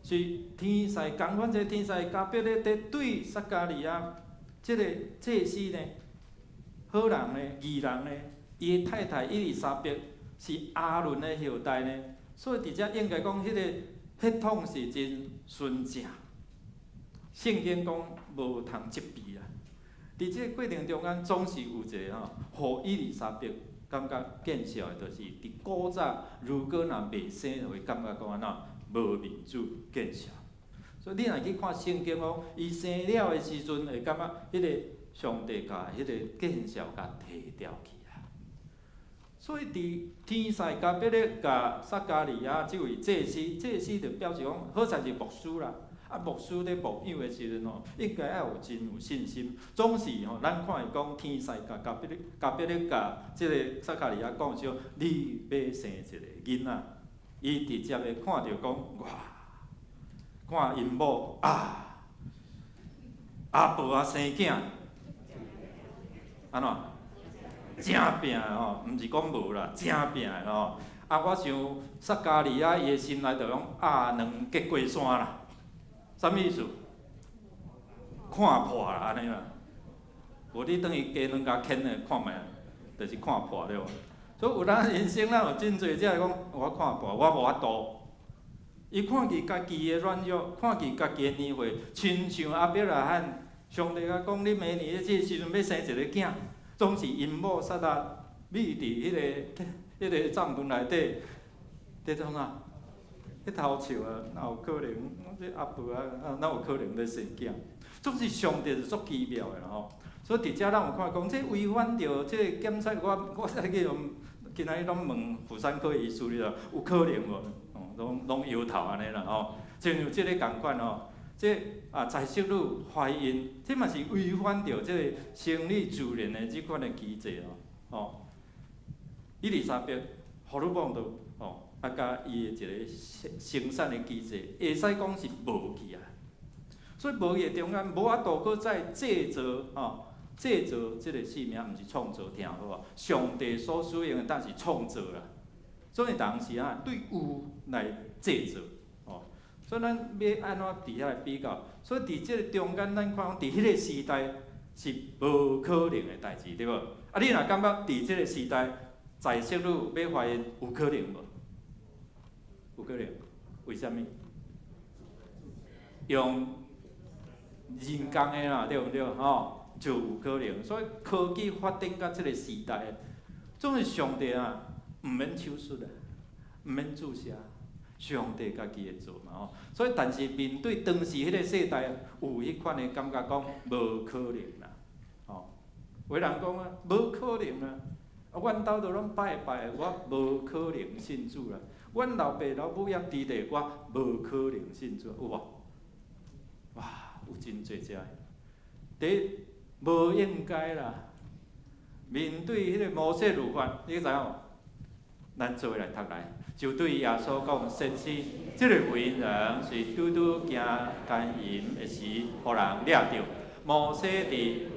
是天使共款一个天使加百列伫对撒加利亚，即个祭司呢，好人呢，义人呢。伊的太太伊丽莎白是阿伦的后代呢，所以伫遮应该讲，迄个血统是真纯正。圣经讲无通责备啦。伫即个过程中间，总是有一个互伊丽莎白感觉见笑的，就是伫古早如果若未生，就会感觉讲安怎无民主见笑。所以你若去看圣经讲，伊生了的时阵，会感觉迄个上帝甲迄个见笑甲摕掉去。所以，伫天使加百列甲撒加利亚即位祭司就表示讲，好在是牧师啦。牧师咧牧养的时阵应该要有真有信心。总是咱看伊讲天使加百列甲即个撒加利亚讲说，你要生一个囡仔，伊直接会看着讲，哇，看因某阿婆生囝，安怎？正拼的吼，毋是讲无啦，正拼的吼。我想撒加利亚伊的心内就讲两结过山啦，啥物意思？看破啦安尼啦，无你等于加两家牵的看卖，就是看破了。所以有咱人生咱有真侪只会讲，我看破，我无法度。伊看见家己的软弱，看见家己的年岁，亲像阿伯拉罕，上帝甲讲：你明年即时阵要生一个囝，总是因某撒拉秘伫迄个帐篷内底，伫创啊？迄头笑啊，哪有可能？这阿婆啊，哪有可能要生囝？总是上帝是足奇妙的吼。所以伫遮咱有看讲，这违反着这个检测，我再去用，今仔日拢问妇产科医师了，有可能无？拢摇头安尼啦吼。亲像即个共款吼，这在息女怀孕，这嘛是违反着这个生理自然的即款的机制吼。伊丽莎白、荷尔蒙都吼，甲伊的一个生产的机制，会使讲是无去啊。所以无去的中间，无法度搁再制造吼。制造即个生命，毋是创造，听好啊！上帝所使用的，但是创造啦。所以当时对有来制造，所以咱要安怎伫遐来比较？所以伫即个中间，咱看伫迄个时代是无可能的代志，对无？你若感觉伫即个时代，在息女要怀孕有可能无？有可能，为虾米？用人工的啦，对毋对？就有可能。所以科技发展到即个时代，总是上帝毋免手术啦，毋免注射，上帝家己会做嘛所以，但是面对当时迄个世代，有迄款的感觉讲无可能啦，有人讲无可能啦，阮兜都拢拜拜，我无可能信主啦。阮老爸老母也伫地，我无可能信主，有无？哇，有真侪只。第无应该啦，面对迄个摩西律法，你知影？咱做来读来，就对耶稣讲：先知，即个为人是拄拄行奸淫的时，互人掠着。摩西伫律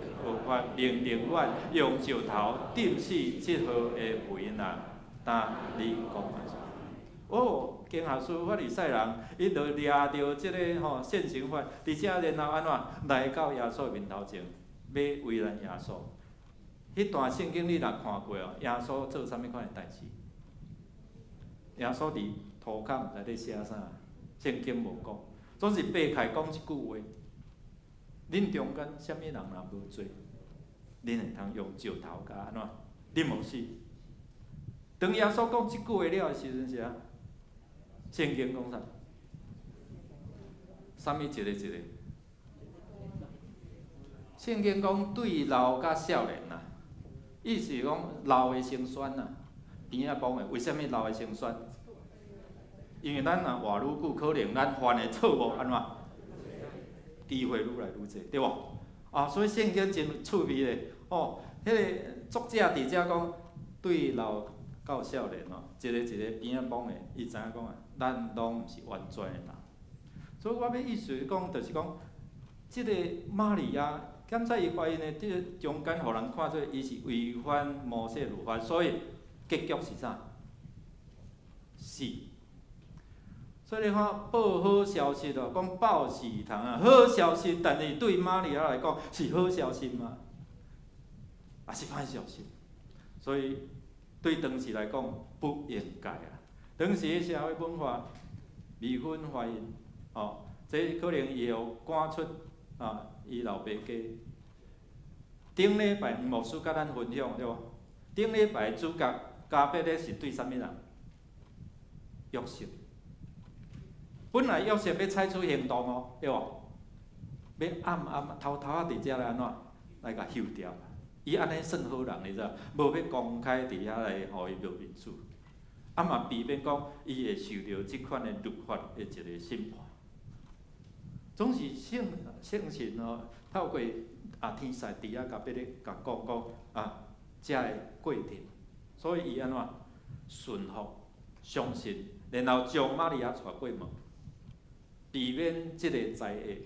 法命令阮用石头钉死即号的为人，但你讲经学书法利赛人，伊就掠着即个现行法，而且然后安怎来到耶稣面头前，要为难耶稣。迄段圣经你若看过耶稣做啥物款的代志？耶稣伫涂骹内底写啥？圣经无讲，总是掰开讲一句话。恁中间啥物人若无做，恁会通用石头甲安怎？恁无死。当耶稣讲即句话了的时阵是圣经讲啥？啥物一个？圣经讲对老甲少年意思是讲老的先选边仔讲的，为什么老的先选？因为咱活愈久，可能咱犯的错误安怎？机会愈来愈济，对无？所以圣经真趣味咧。迄个作者伫遮讲对老到少年一个边仔讲的，伊知影讲咱拢毋是完全的人。所以我要意思讲，就是讲，即个玛利亚检测伊怀孕的，即个中间，互人看做伊是违反摩西律法，所以结局是啥？死。所以你看报好消息讲报喜堂好消息，但是对玛利亚来讲是好消息吗？也是歹消息。所以对当时来讲不应该当时的社会文化，未婚怀孕，这可能伊会赶出伊老爸家。顶礼拜牧师甲咱分享对无？顶礼拜主角加百列是对啥物人？约瑟。本来约瑟要采取行动对无？要暗偷偷伫遮来安怎来甲休掉？伊安尼算好人，你知道？无要公开伫遐来，互伊落面子。嘛避免讲伊会受到即款的律法的一个审判。总是圣神透过天使伫遐甲别咧甲讲遮个过程，所以伊安怎顺服、相信，然后将玛利亚带过门，避免即个灾厄。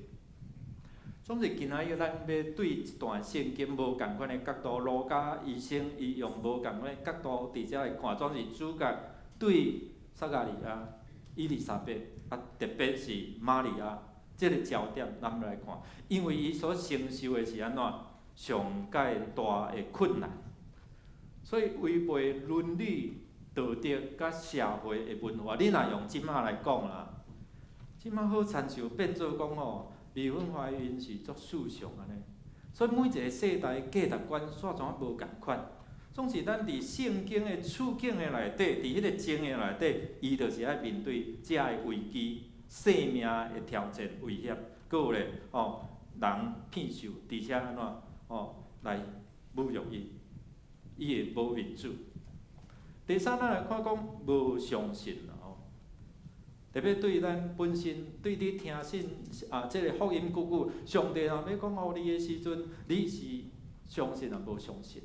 总是今仔日咱要对一段圣经无共款的角度，路加医生伊用无共款的角度伫遮来看，总是主角对撒加利亚、伊丽莎白，特别是玛利亚，即个焦点咱要来看，因为伊所承受的是安怎？上界大的困难。所以违背伦理、道德甲社会的文化，你若用即马来讲啦，即马好亲像变做讲吼，未婚怀孕是作世上安尼。所以每一个世代价值观煞怎无共款，总是咱伫圣经的处境的内底，伫迄个经的内底，伊就是爱面对遮的危机、生命的挑战、威胁，搁有咧人骗受，而且安怎来侮辱伊，伊会无民主。第三，咱来看讲无相信啦特别对咱本身，对你听信即个福音句句，上帝若要讲互你的时阵，你是相信啊无相信？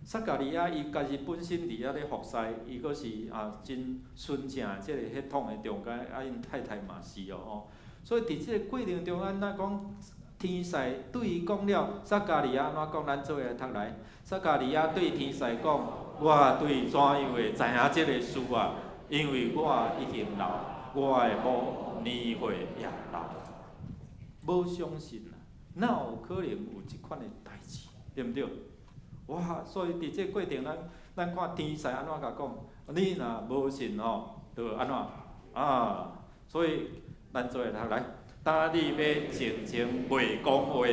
撒加利亚伊家己本身伫遐咧服侍，伊阁是真纯正即个血统的中间，因太太嘛是所以伫即个过程中，咱讲天使对伊讲了，撒加利亚安怎讲？咱做来读来，撒加利亚对天使讲：我对怎样会知影即个事啊？因为我已经老，我的某年岁也老，无相信啦，哪有可能有即款的代志，对毋对？哇！所以伫即个过程，咱看天使安怎甲讲，你若无信就安怎所以咱做下来，当你要静静袂讲话，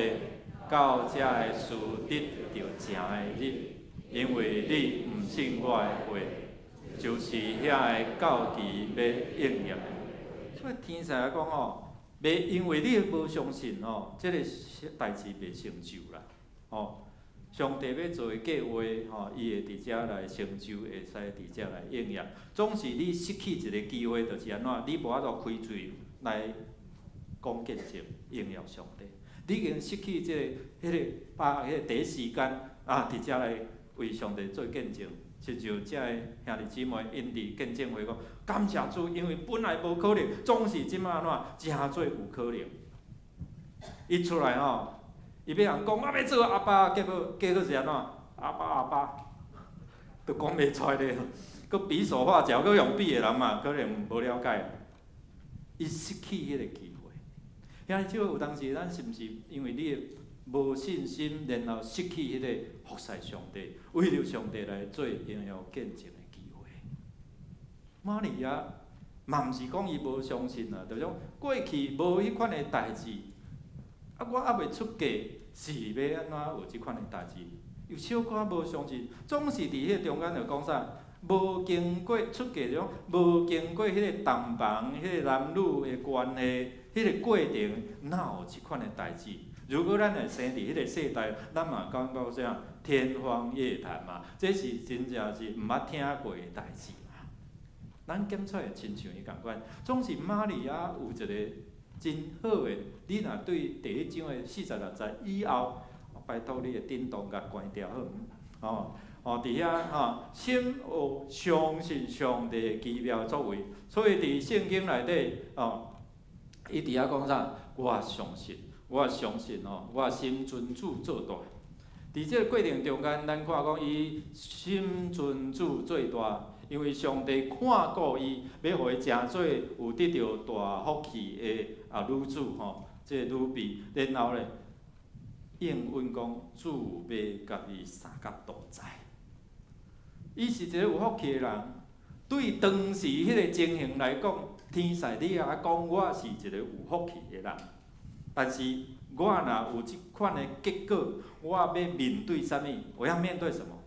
到遮个事得着正的日，因为你毋信我的话。就是遐个教义要应验的，所以天使来讲袂因为你无相信即个代志袂成就啦上帝要做的计划伊会伫遮来成就，会使伫遮来应验。总是你失去一个机会，就是安怎？你无法度开嘴来讲见证应验上帝，你已经失去把第一时间伫遮来为上帝做见证。亲像遮个兄弟姊妹，因伫见证会讲，感谢主，因为本来无可能，总是即马真做有可能。伊出来伊要人讲我要做阿爸，结果是安怎？阿爸，都讲袂出咧，佮比手画脚，佮用比的人嘛，可能无了解。伊失去迄个机会。兄弟姊妹，有当时咱是毋是因为你无信心，然后失去迄个服侍上帝，为了上帝来做荣耀见证的机会。玛利亚嘛毋是讲伊无相信啊，就种过去无迄款的代志，我还袂出嫁，是要安怎有即款的代志？又小可无相信，总是伫迄中间就讲啥？无经过出嫁种，无经过迄个同房、迄个男女的关系，迄个过程，哪有即款的代志？如果咱会生伫迄个世代，咱嘛感觉啥天方夜谭嘛，这是真正是毋捌听过的代志嘛。咱检出会亲像伊共款，总是玛利亚有一个真好的，你若对第一章的46节以后，拜托你的叮当甲关掉好。伫遐先学相信上帝的奇妙作为，所以伫圣经内底伊伫遐讲啥？我相信，我心尊主做大。伫即个过程中间，咱看讲伊心尊主做大，因为上帝看顾伊，要互伊诚做有得到大福气的女子即个女婢，然后咧应允讲主要甲伊三甲同在。伊是一个有福气的人，对当时迄个情形来讲，天使你也讲我是一个有福气的人，但是我若有即款的结果，我要面对啥物？我要面对什么？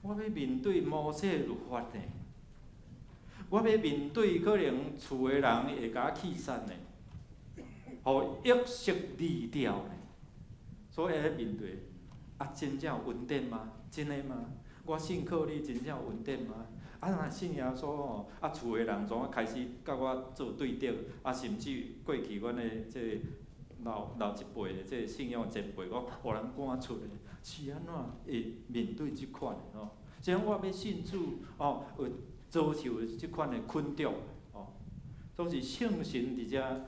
我要面对摩西律法呢？我要面对可能厝的人会甲我气散呢？互约束离掉呢？所以要面对真正有稳定吗？真的吗？我信靠你真正有稳定吗？若信耶稣厝的人怎啊开始甲我做对调？甚至过去阮的即老一辈的即信仰前辈，我互人赶出的，是安怎会面对即款的即样我要信主有遭受即款的困窘总是圣神伫遮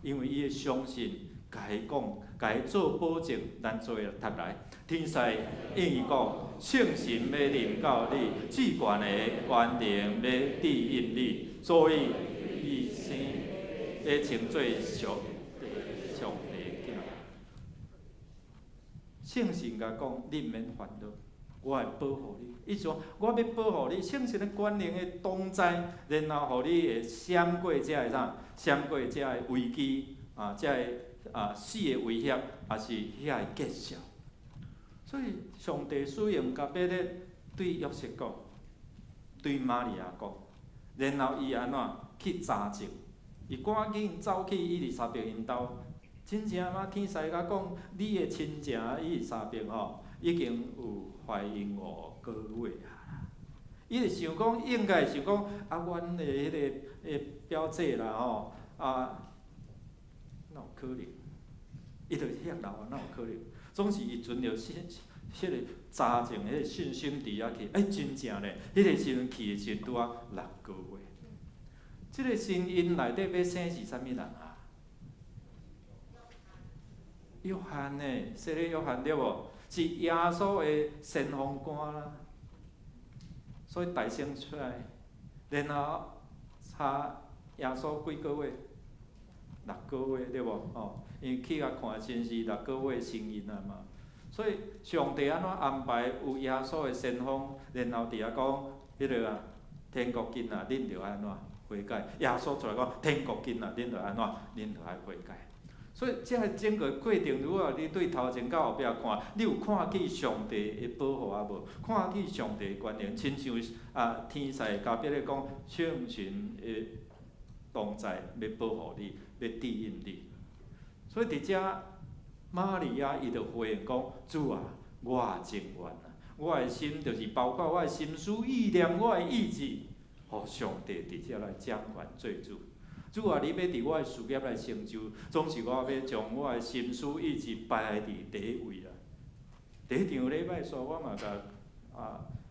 因为伊的相信。甲伊讲，甲伊做保证，咱做读来。天使应伊讲，圣神要临到你，至悬的权能要指引你，所以伊生要称做上帝囝。圣神甲讲，你毋免烦恼，我会保护你。意思说，我要保护你，圣神的管灵的同在，然后互你会闪过遮个啥，闪过遮个危机遮个死的威胁，也是遐个结束。所以上帝使用甲彼得对约瑟讲，对玛利亚讲，然后伊安怎去查证，伊赶紧走去伊丽莎白因兜。真正嘛，天使甲讲，你的亲情伊丽莎白吼，已经有怀孕5个月啊。伊就想讲，应该想讲，阮的迄个表姐啦吼，哪有可能？伊就遐老啊，哪有可能？总是伊存着迄个查证迄个信心伫遐去。真正咧，迄个时阵去的时阵拄啊6个月。即个婚姻内底要生是啥物人啊？约翰呢？洗礼约翰对无？是耶稣的先锋官啦。所以诞生出来，然后差耶稣几个月？6个月对无？因为去甲看真是6个月生囡仔嘛。所以上帝安怎安排有耶稣的先锋，然后伫遐讲迄个天国囡仔，恁着安怎悔改？耶稣出来讲天国囡仔，恁着安怎？恁着爱悔改。所以，这整个过程，如果你对头前到后壁看，你有看见上帝的保护啊无？看见上帝的关联，亲像天使甲彼咧讲，圣神的同在要保护你，要指引你。所以伫遮，玛利亚伊就回应讲：主啊，我情愿啊，我的心就是包括我的心思意念，我的意志，互上帝伫遮来掌权做主。主啊，你要伫我的事业来成就，总是我要将我的心思意志摆伫第一位啦。第一场礼拜煞，我嘛甲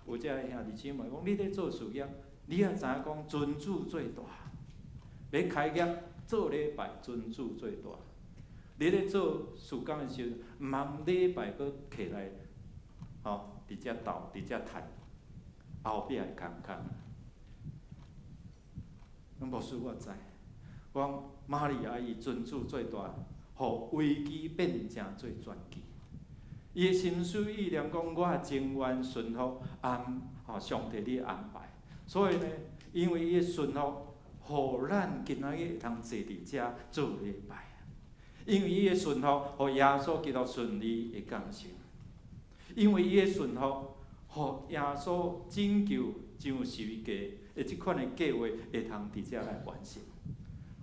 有遮兄弟姊妹讲，你咧做事业，你也知影讲尊主最大。要开业做礼拜，尊主最大。你咧做事工的时候，毋通礼拜搁摕来，伫遮斗，伫遮趁，后壁的空空。牧师我知。讲玛利亚伊尊主最大，互危机变成做传奇。伊的心思意念讲，我情愿顺服上帝你安排。所以呢，因为伊的顺服，互咱今仔日会通坐伫遮做礼拜。因为伊的顺服，互耶稣基督顺利的降生。因为伊的顺服，互耶稣拯救上十字架的即款的计划会通伫遮来完成。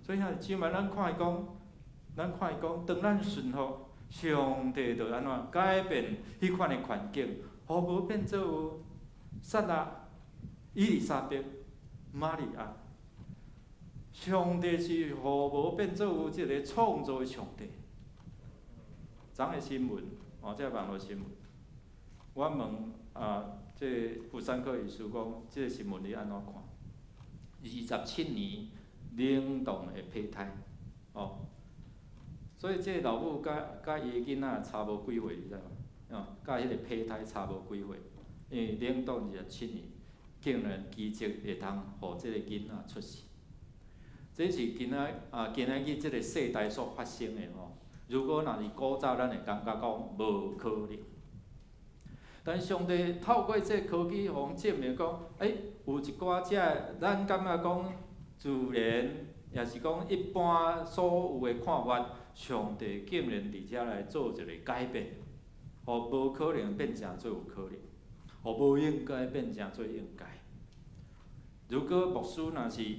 所以兄弟姊妹，咱看伊讲，当咱顺服上帝，就安怎改变迄款的环境，互无变做有撒拉、伊丽莎白、玛利亚。上帝是互无变做有即个创造的上帝。昨个新闻，这网络新闻，我问这妇产科医师讲，这个新闻你安怎看？27年。冷冻的胚胎，所以这老母甲伊囡仔差无几岁，你知无？甲迄个胚胎差无几岁，因为冷冻27年，竟然奇迹会通互这个囡仔出世。这是今仔日这个世代所发生的吼。如果若是古早，咱会感觉讲无可能。但上帝透过这科技，互证明讲，有一寡只咱感觉讲。自然，也是讲一般所有的看法，上帝竟然伫遮来做一个改变，互无可能变成做有可能，互无应该变成做应该。如果牧师若是伫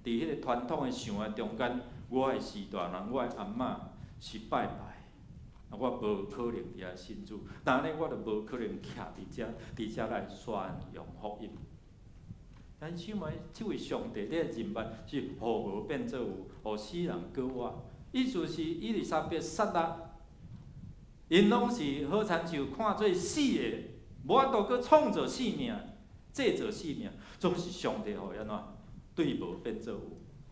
迄个传统的想的中间，我的时大人，我的阿嬷是拜拜，我无可能伫遐信主，当然我就无可能徛伫遮来宣扬福音。但是因为这位上帝你的人物是互无变做有，互死人搁活。意思是伊丽莎白、撒拉，因拢是好亲像看做死的，无法度搁创造生命、制造生命，总是上帝互伊安怎对无变做有，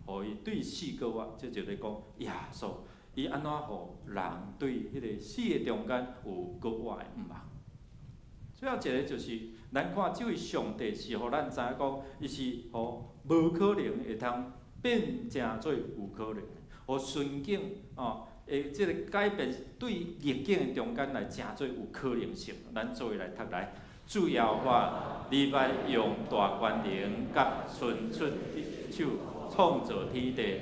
互伊对死搁活，这就是讲耶稣，伊安怎互人对迄个死的中间有搁活的毋茫。最后一个就是，咱看这位上帝是互咱知影讲，伊是互无可能会通变成做有可能，互顺境即个改变对逆境的中间来真做有可能性。咱做伙来读来，主耶和华，你要用大权能甲伸出手创造天地，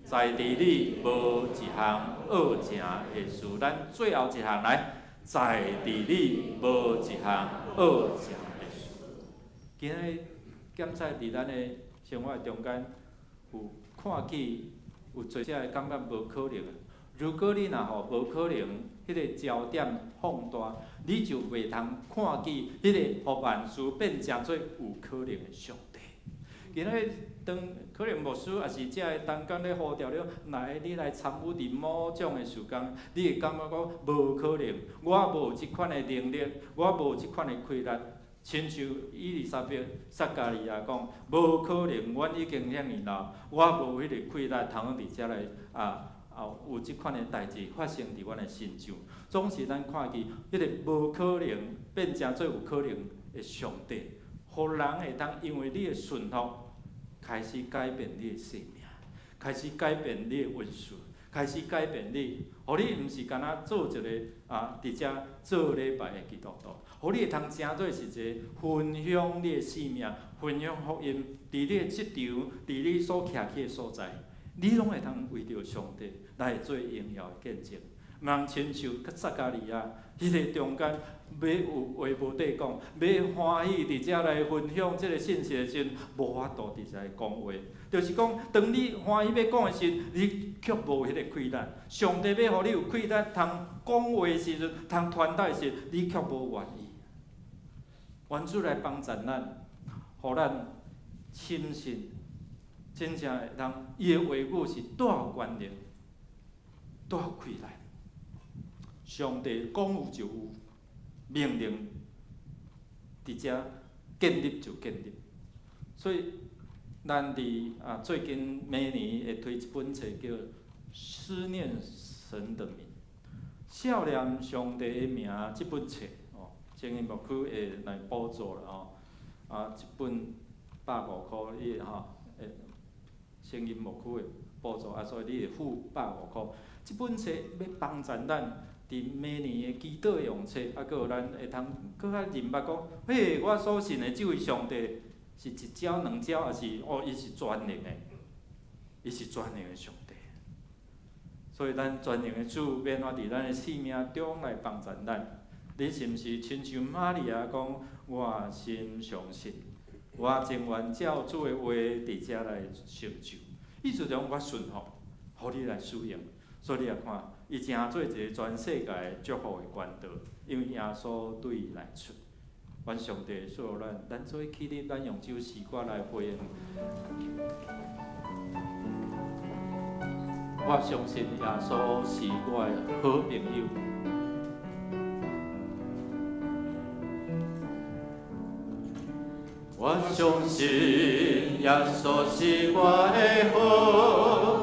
在地里无一项恶正的事。咱最后一项来，在地里无一项恶正的事。今日检测伫咱的生活中间，有看见有做者会感觉无可能。如果你若吼无可能，迄个焦点放大，你就袂通看见迄个互万事变成做有可能的上帝。今日当可能牧师也是遮个当工咧呼召了，来你来参与伫某种的事工，你会感觉讲无可能，我无即款的能力，我无即款的气力。亲像以利沙伯、撒加利亚讲，无可能，阮已经遐尔老，我无迄个气力，通伫遮来有即款的代志发生伫阮的身上。总是咱看见迄个无可能变成做有可能的上帝，互人会当因为你的顺服，开始改变你的生命，开始改变你的运势，开始改变你，互你毋是干那做一个伫遮做礼拜的基督徒。互你会通成做是一个分享你的生命、分享福音，伫你的职场、伫你所徛起的所在，你拢会通为着上帝来做荣耀的见证。毋通亲像撒加利亚，迄个中间要有话无地讲，要欢喜伫遮来分享即个信息的时阵，无法度伫遮来讲话。就是讲，当你欢喜要讲的时，你却无迄个气力。上帝要互你有气力，通讲话的时阵，通传达的时，你却无愿意。愿主来帮助咱，互咱深信，真正会当伊的话语是大有权力、大有气力。上帝讲有就有，命令伫遮建立就建立。所以，咱伫最近每年会推一本册叫《思念神的名》，少念上帝的名这本册。青年牧区会来补助啦一本150块，你青年牧区的补助，所以你会付150块。这本册要帮助咱伫每年的祈祷用册，佮有咱会通佮较认捌讲，嘿，我所信的这位上帝是一招两招，还是伊是全能的，伊是全能的上帝。所以咱全能的主要安怎伫咱的生命中来帮助咱？你是毋是亲像玛利亚讲，我心相信，我情愿照主的话伫遮来成就。意思讲我顺服，互你来使用。所以你来看，伊正做一个全世界祝福的管道，因为耶稣对伊来出。愿上帝赐予咱做起立，咱用这首诗歌来回应。我相信耶稣是我的好朋友。我相信耶稣是我的好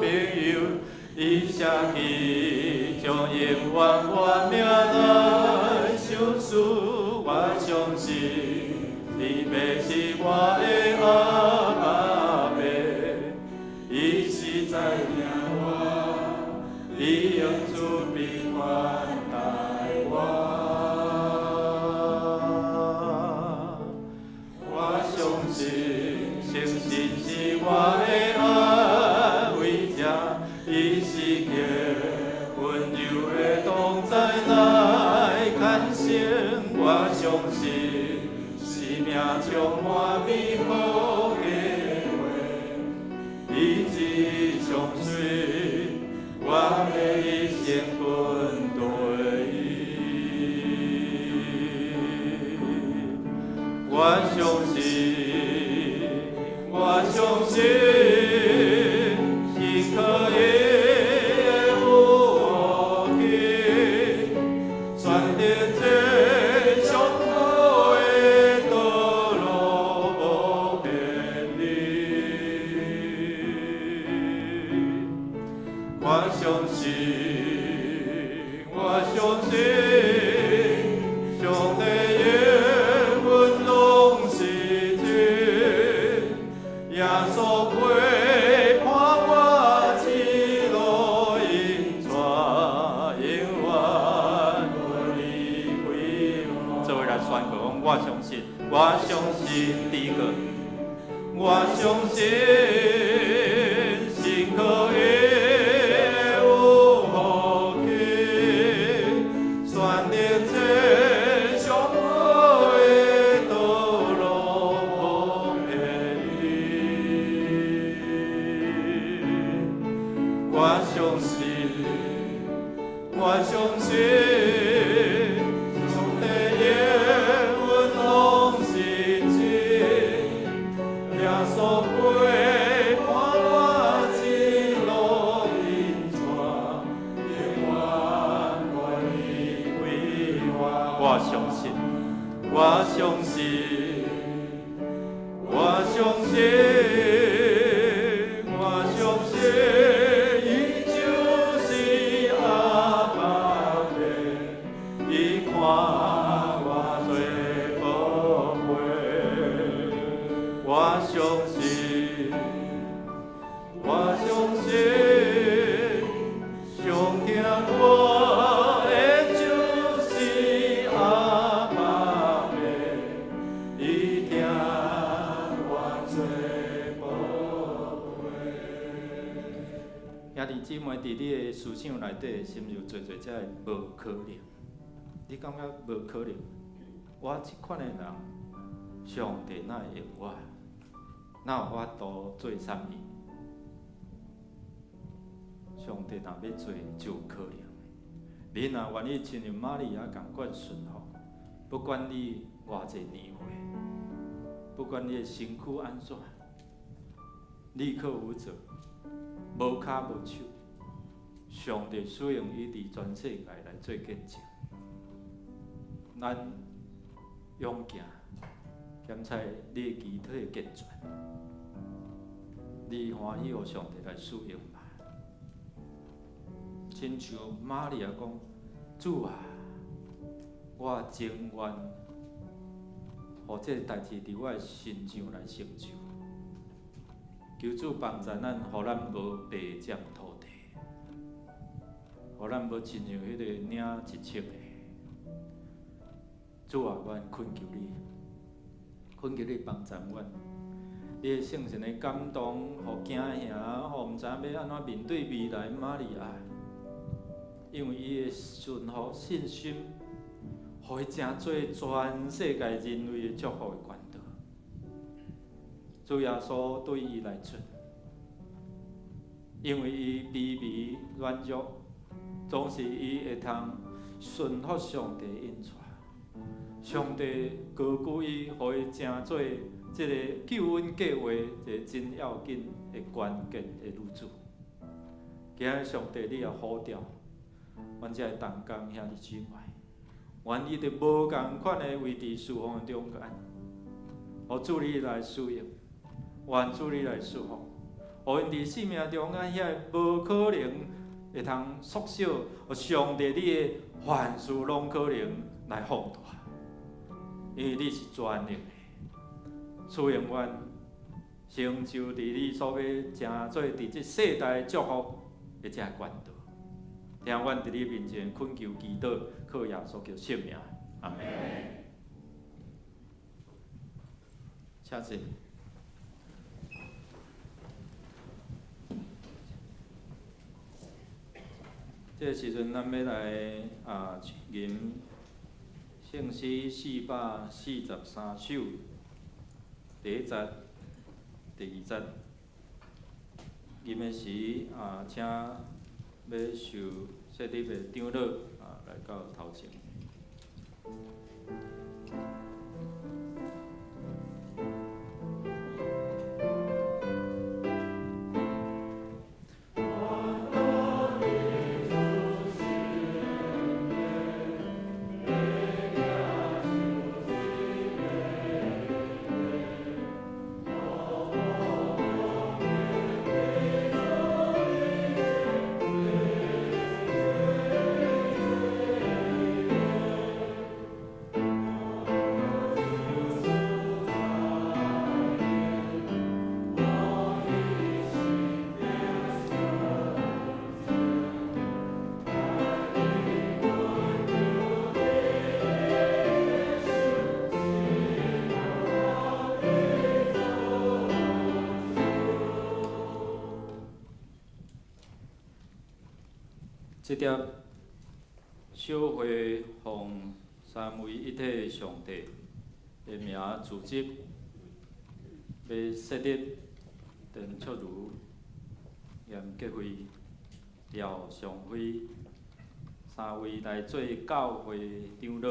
朋友，伊写起将永远我命来相思。我相信伊要是我的阿爸爸，伊是在听我，伊用慈悲款待我。诚实是我的安慰者，伊是叫温柔的同在来牵绳。我相信生命充满美好计划，伊只相随，我要一生跟随伊。我相信。我相信，天可以有气，传递这上好的道路无偏离。我相信，我相信，上帝永远拢是真。耶稣陪一个，我相信信靠的有福气，选择这上好的道路不偏离。我相信，我相信。我相信，我相信，我相信，我相信，伊就是阿爸爸，伊看我做宝贝。我相信，我相信，上听我。兄弟姊妹，伫你的思想内底，是毋是有做才会无可能？你感觉无可能？我即款的人，上帝哪会用我？哪有法度做啥物？上帝若要做，就有可能。你若愿意亲像玛利亚共款顺服，不管你偌济年岁，不管你的身躯安怎，立刻有做。无骹无手，上帝使用伊伫全世界来做见证。咱勇行，检查你的肢体健全，你欢喜互上帝来使用吧。亲像玛利亚讲：“主啊，我情愿，互这代志伫我的身上来成就。”求主帮助咱，互咱无白占土地，互咱无亲像迄个领一切的。主啊，阮恳求你，恳求你帮助阮。你的圣神的感动，互囝兄，互毋知要安怎面对未来玛利亚，因为伊的顺服信心，互伊成做全世界人类的祝福的管道。主耶稣对伊来出，因为伊卑微软弱，总是伊会通顺服上帝引带。上帝高举伊，互伊成做即个救恩计划一个真要紧的关键的女子。今日上帝，你也呼召，阮遮的同工兄弟姊妹，愿意伫无共款的位置侍奉的中间，互主你来使用。愿主你来祝福，互因伫生命中间遐无可能会通缩小，互上帝你的凡事拢可能来放大，因为你是全能的，使用阮成就伫你所要成做伫即世代的祝福的这管道。听阮伫你面前恳求祈祷，靠耶稣叫圣名，阿门。请坐。这个时阵，咱要来吟圣诗443首，第1节、第2节。吟的时请要受设立的长老来到头前。这点小会奉三位一体上帝的名组织，要设立陈卓如严结会、廖尚辉三位来做教会长老。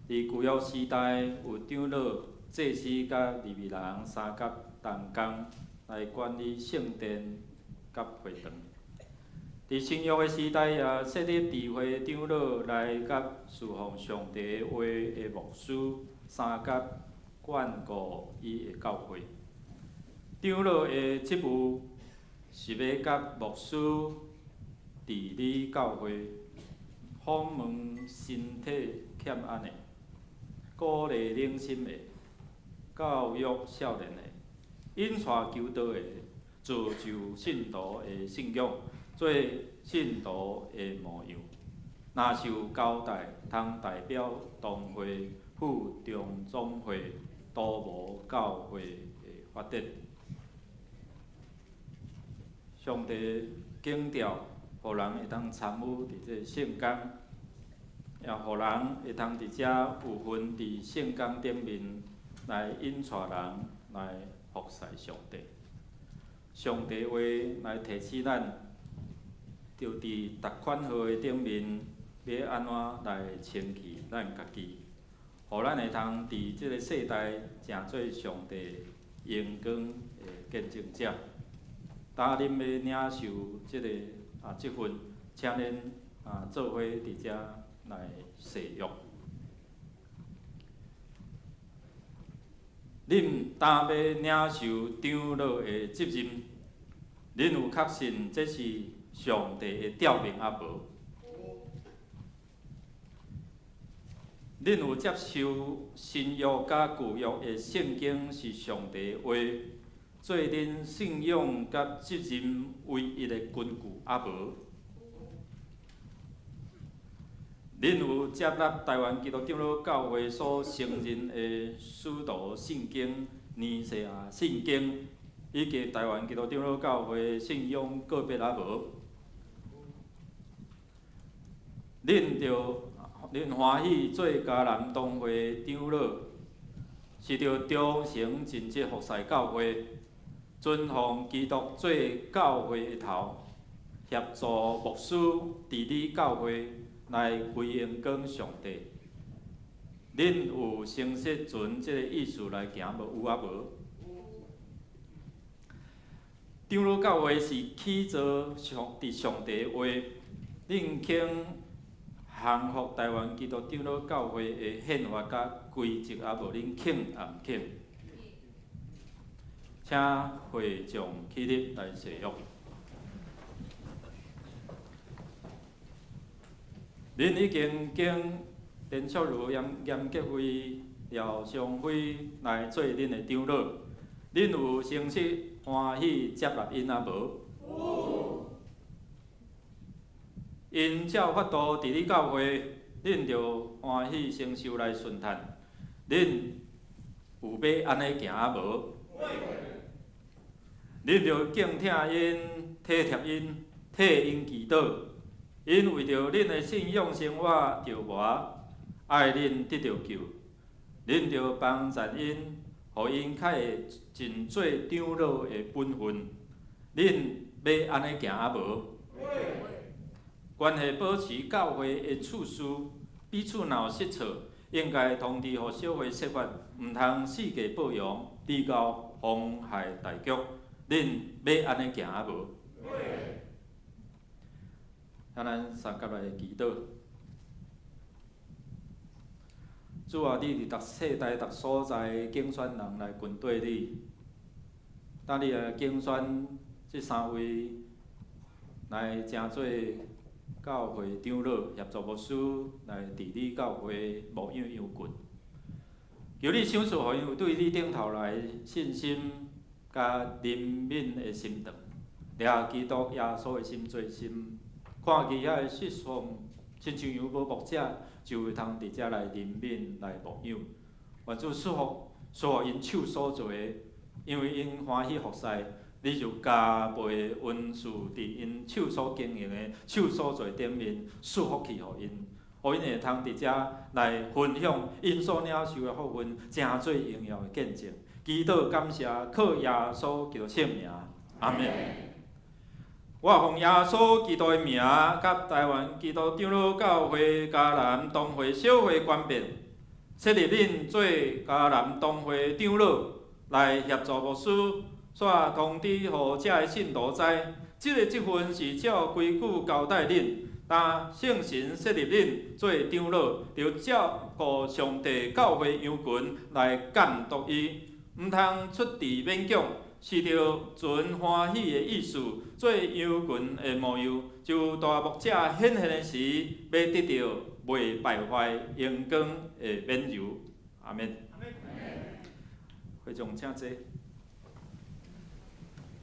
伫旧约时代，有长老、祭司甲利未人三甲同工来管理圣殿甲会堂。伫新约的时代，也设立智慧长老来甲侍奉上帝话的牧师三甲管顾伊的教会。长老的职务是要甲牧师治理教会，访问身体欠安的，鼓励领心的，教育少年的，引带求道的，造就信徒的信仰，做信徒的模样。若是有交代，通代表同会、副中总会，都无教会的发展。上帝警调，互人会当参与伫这圣工，也互人会通伫遮有份伫圣工顶面来引带人来服侍上帝。上帝话来提醒咱，着伫逐款号的顶面，要安怎来清气咱家己，互咱会通伫即个世代成做上帝荣光的见证者。担任要领受即个职分，请恁做伙伫遮来誓约。恁担要领受长老的责任，恁有确信这是上帝的调命啊无？恁有接受新约甲旧约的圣经是上帝的话，做恁信仰甲责任唯一的根据啊无？恁有接纳台湾基督长老教会所承认的使徒圣经、尼西亚圣经，以及台湾基督长老教会信仰个别啊无？恁欢喜做嘉南东会长老，是着忠诚尽职服侍教会，尊奉基督做教会的头，协助牧师治理教会，来归荣光上帝。恁有诚实存即个意思来行无？有啊无？长老教会是起造伫上帝的话，恁肯降服台湾基督长老教会的宪法甲规则啊无？恁肯啊毋肯？请会众起立来誓约。恁已经经陈卓如严结会、廖尚辉来做恁的长老，恁有诚实欢喜接纳因啊无？有。因照法度治理教会，恁着欢喜承受来顺叹。恁有要安尼行啊无？恁着敬听因、体贴因、替因祈祷。因为着恁的信仰生活着磨，爱恁得着救，恁着帮赞因，互因较会尽做长老的本分。恁要安尼行啊无？关系保持教会的处事，彼此若有失错，应该通知互小会说法，毋通四界报扬，至到妨害大局。恁要安尼行啊无？咱三甲来祈祷。主啊，你伫逐世代、逐所在竞选人来群对你，当你来竞选即三位来成做教会长老，协助牧师来治理教会牧养羊群。求你赏赐，互因有对你顶头来信心甲怜悯的心肠，掠基督耶稣的心做心。看见遐个失丧，亲像羊无牧者，就会通伫遮来怜悯来牧养。愿主赐福因手所做的，因为因欢喜服侍，你就加倍温赐伫因手所经营的手所做顶面，赐福气互因，互因会通伫遮来分享因所领受的福分，诚做荣耀的见证。祈祷感谢，靠耶稣基督圣名，阿门。我奉耶稣基督的名，甲台湾基督长老教会嘉南东会小会关闭，设立恁做嘉南东会长老来协助牧师，煞通知互遮的信徒知，即个职分是照规矩交代恁。但圣神设立恁做长老，就照顾上帝教会羊群来监督伊。毋通出自勉强，是着存欢喜的意思，做羊群的模样，就大牧者显现的时，要得到袂败坏、阳光的免柔。阿免。会众请坐。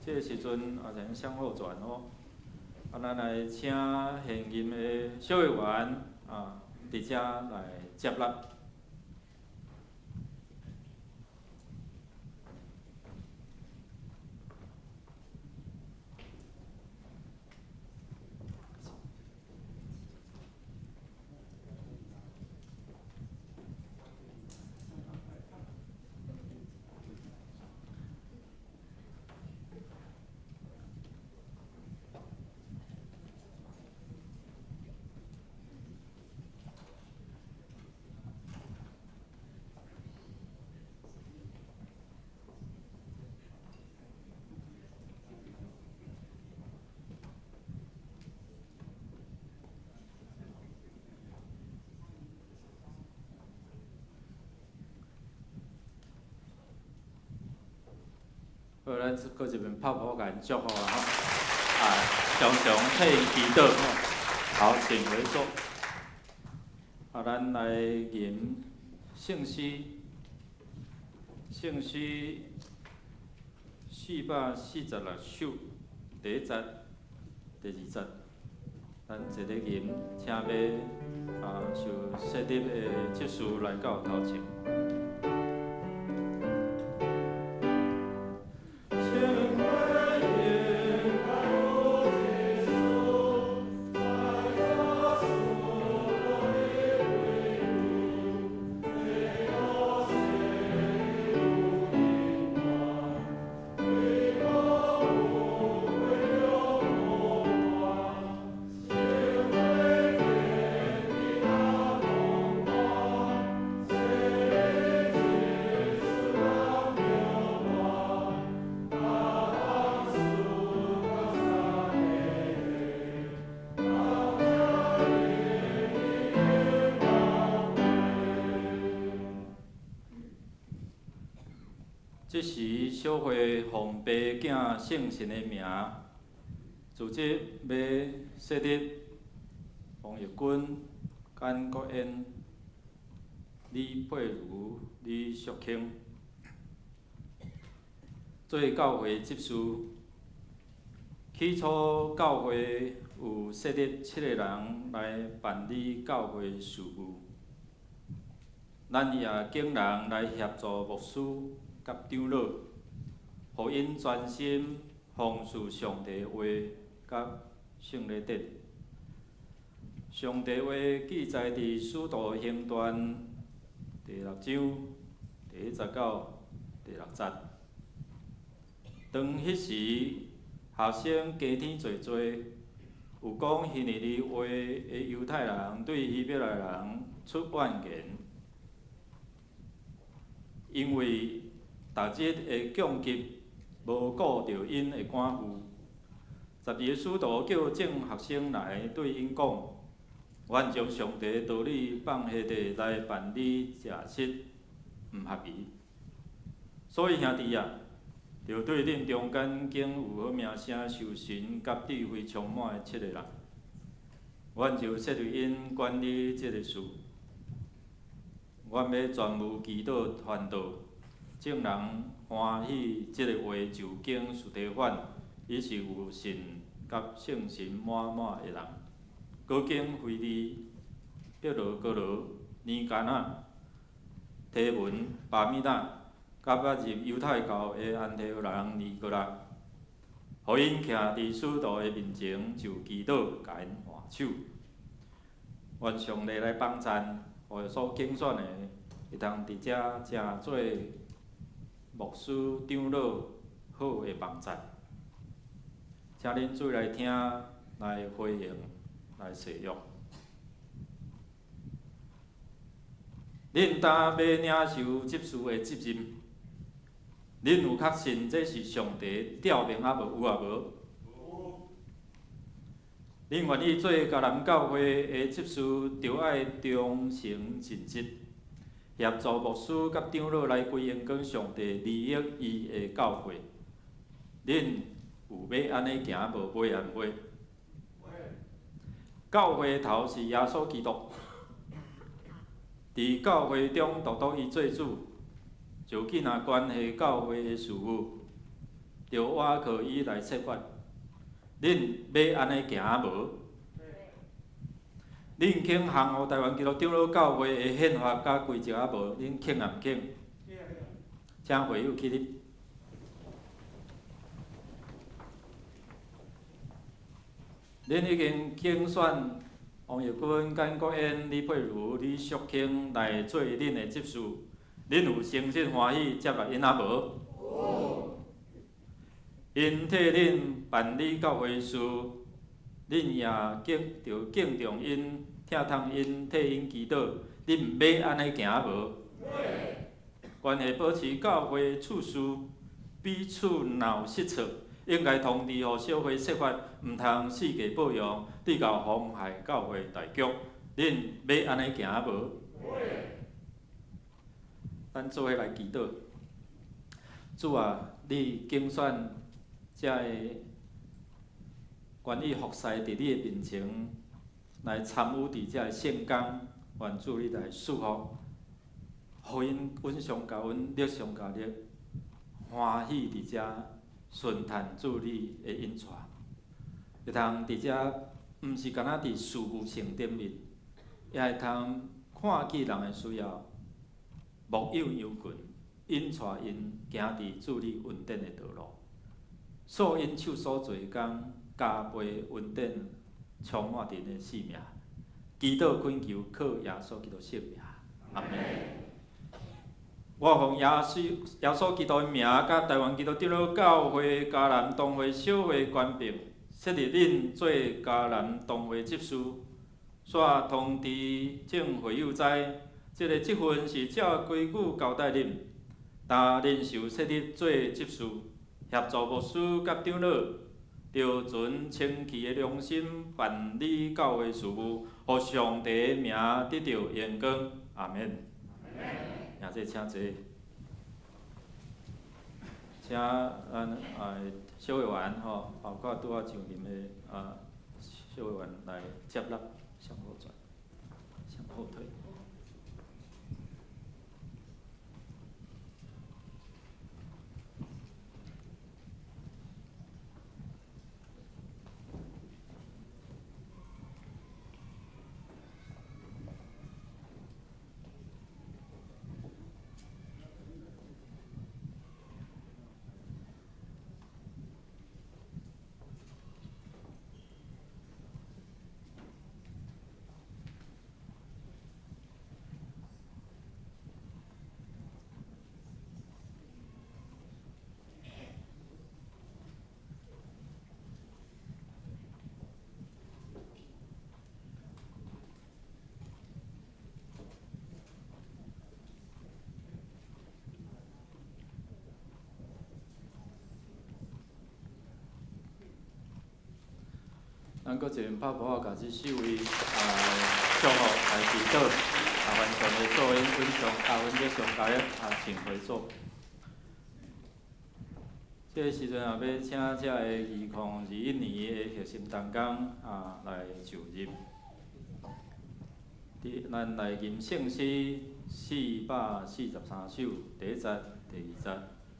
这个时阵啊，咱向后转哦。咱来请现任的小会员啊，伫遮来接纳。好，咱搁一遍拍鼓甲因祝福啊吼！啊，常常替因祈祷吼。好，请回座。啊，咱来吟圣诗，圣诗446首，第1节、第2节，咱一个吟，请要受设立的执事来到头前。这时，小会奉爸囝圣神的名，组织要设立王义军、简国恩、李佩如、李淑卿做教会执事。起初，教会有设立7个人来办理教会事务，咱也竟人来协助牧师甲长老，互因专心奉事上帝话甲圣礼典。上帝话记载伫《使徒行传》第6章第19、第6节。当迄时，学生加添侪侪，有讲希利话的犹太人对希伯来人出怨言，因为逐日的供给无顾着因的赶赴。12个使徒叫众学生来，对因讲：阮将上帝的道理放下地来办理食食，毋合宜。所以兄弟啊，着对恁中间经有好名声、受神甲智慧充满的7个人，阮就设立因管理这个事。阮要专务祈祷传道。众人欢喜即个话就经斯提反，伊是有信甲圣神满满的人。高经腓利、伯罗哥罗、尼加纳、提文、巴米纳，甲捌入犹太教的安提阿人尼哥拉，互因徛伫使徒的面前就祈祷，甲因换手。愿上帝来帮赞，互所竞选的会当伫遮正做牧师、长老好的帮赞。请恁注意来听，来回应，来使用。恁担要领受执事的责任，恁有确信这是上帝调明啊无？有啊无？恁愿意做迦南教会的执事，就爱忠诚尽职，协助牧师甲长老来归荣光上帝，利益伊的教会。恁有要安尼行无？袂安袂？教会的头是耶稣基督，伫教会中独伊做主，就紧若关系教会的事务，就倚靠伊来策划。恁要安尼行无？恁肯行互台湾基督长老教会的宪法甲规则啊无？恁肯啊毋肯？请会友起立。恁已经竞选王玉君、简国燕、李佩如、李淑卿来做恁的执事，恁有诚心欢喜接纳因啊无？因替恁办理教会事，恁也着敬重因，疼痛因，替因祈祷。恁要安尼行无？关系保持教会处事，彼此闹失错。应该通知互小会设法，毋通四界保养，对到妨害教会大局。恁要安尼行无？咱做伙来祈祷。主啊，你竞选遮个愿意服侍伫你的面前，来参与伫遮个圣工，愿主你来赐福，互因稳上加稳，力上加力，欢喜伫遮。顺谈主你的引带，会通伫遮，毋是干那伫事务性顶面，也会通看见人的需要，木有忧群，引带因行伫主你稳定的道路，所因手所做工，加倍稳定，充满伫的生命。祈祷恳求，靠耶稣基督圣名，阿门。我奉耶稣基督的名，甲台湾基督长老教会迦南东会小会官兵，设立恁做迦南东会执事，煞通知众会友知，即个职分是照规矩交代恁，但恁受设立做执事，协助牧师甲长老，着存清气的良心办理教会事务，互上帝的名得到荣光。阿免。也即请坐，请咱小会员吼，包括拄仔上任的小会员来接纳向后转，向后退。咱搁一遍拍鼓仔，甲即四位祝福来祈祷，愿上帝祝因稳上加稳力上加力，请回座。这个时阵也要请这个2021年的核心同工来就任。咱来吟圣诗443首，第1节、第2节、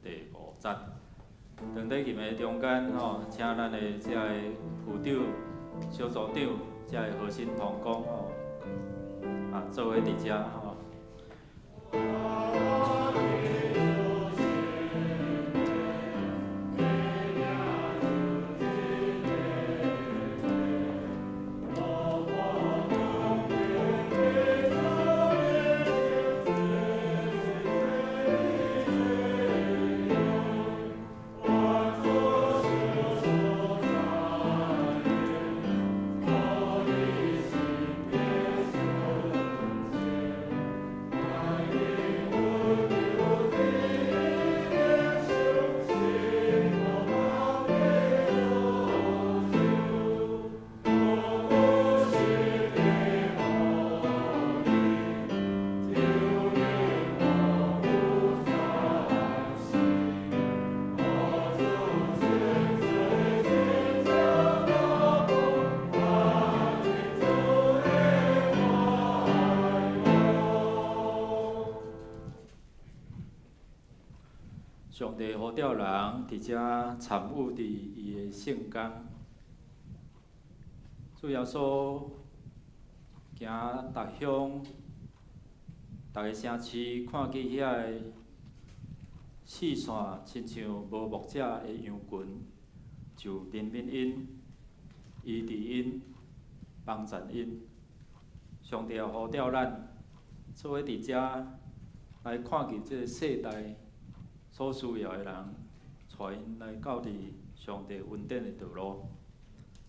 第5节。当在吟的中间请咱的这个副长、小组长、这个核心同工做伙伫遮上帝呼召人伫遮参与伫伊的圣工。主耶稣行逐乡、逐个城市，看见遐个视线亲像无牧者的羊群，就怜悯因、医治因、帮助因。上帝也呼召咱做伙伫遮来看见即个世代所需要的人，带因来到伫上帝恩典的道路。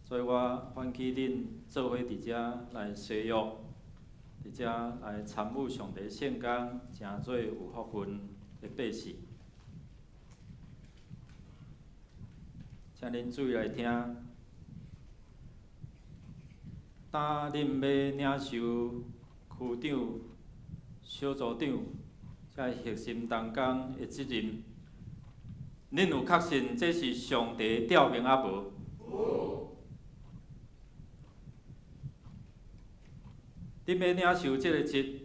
所以我欢喜恁做伙伫遮来西约，伫遮来参与上帝圣工，诚做有福分的百姓。请恁注意来听，当恁要领受区长、小组长遮核心同工的责任，恁有确信这是上帝调命啊无？恁要领受这个职，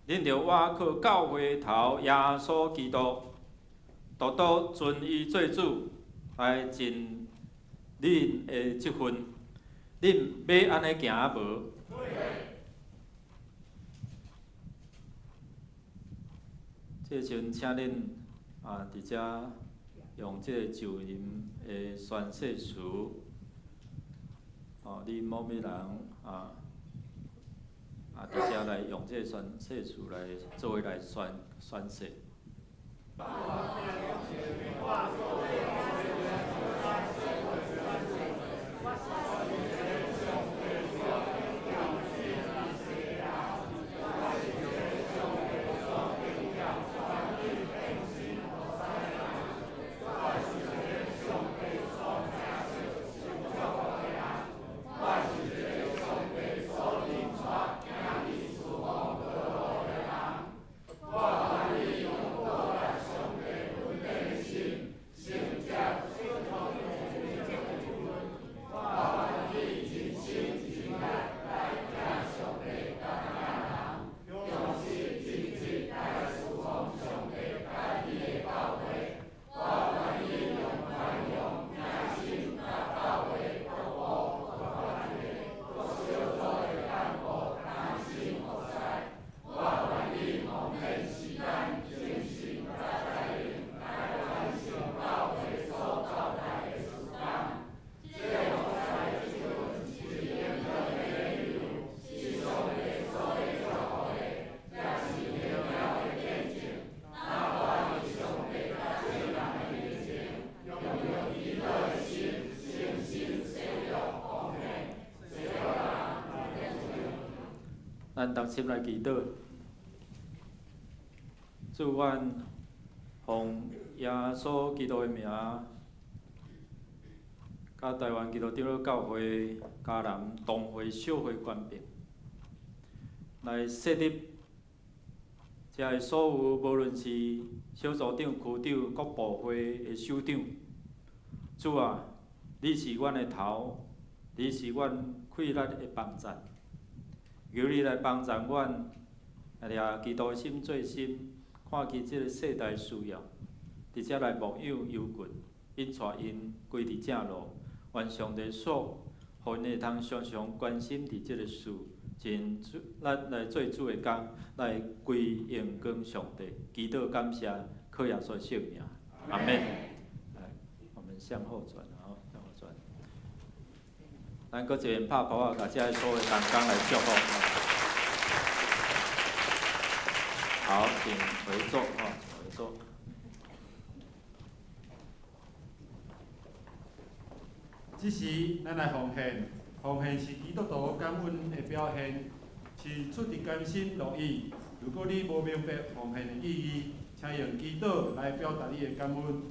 恁着倚靠教会头耶稣基督，独独尊伊做主，来尽恁的职分。恁要安尼行啊无？这时阵，请恁伫遮用这个就任的宣誓词，你某某人伫遮来用这个宣誓词来作为来宣誓。咱同心来祈祷，祝愿奉耶稣基督的名，甲台湾基督长教会嘉南同会小会官兵，来设立遮个所有无论是小组长、区长、各部会的首长，主啊，你是阮的头，你是阮溃力的帮助。求你来帮助阮，掠基督心做心，看见即个世代需要，伫遮来牧养忧群，引带因归伫正路，愿上帝所，互因会通常常关心伫即个事，尽咱来做主的工，来归荣光上帝。祈祷感谢，靠耶稣圣名，阿门。来，我们向后转，向后转。咱搁一遍拍鼓啊，甲遮个所有同工来祝福。好，请回座，请回座。这时，咱来奉献，奉献是基督徒感恩的表现，是出于甘心乐意。如果你无明白奉献的意义，请用祈祷来表达你的感恩。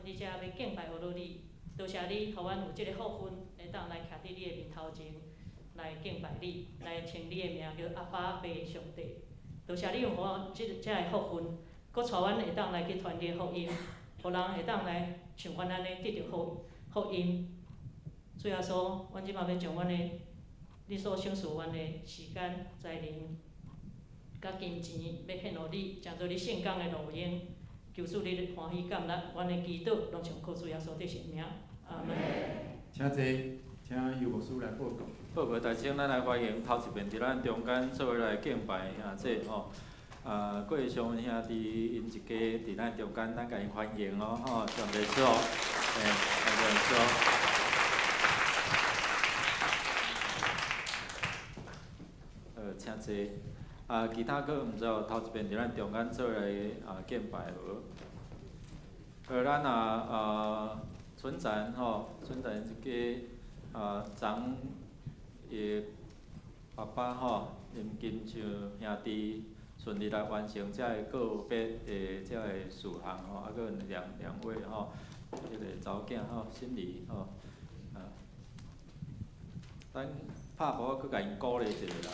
你遮要敬拜俄罗你，多谢你，互阮有即个福分，会当来徛伫你的面头前，来敬拜你，来称你的名叫阿爸爸上帝。多谢你有互阮即个福分，搁带阮会当来去传递福音，互人会当来像阮安尼得到福音。主耶稣，阮即马要将阮的你所赏赐阮的时间、才能、甲金钱，要献互你，诚做你圣工的路用。求主你欢喜感纳，阮的祈祷拢上靠主耶稣的圣名，阿门。请坐，请由牧师来报告。报告大请，咱来欢迎头一遍伫咱中间做伙来敬拜兄姐吼。过上兄弟因一家伫咱中间，咱甲因欢迎哦吼，上帝祝福，上帝祝福。请坐。其他个毋知道头一遍伫咱中间做来敬拜无？咱存在吼，存在一个长伊爸爸吼，因金像兄弟顺利来完成遮个个别的遮个事项吼，还佫两位吼，迄个查某囝吼，心理吼，咱拍鼓佫甲因鼓励一下啦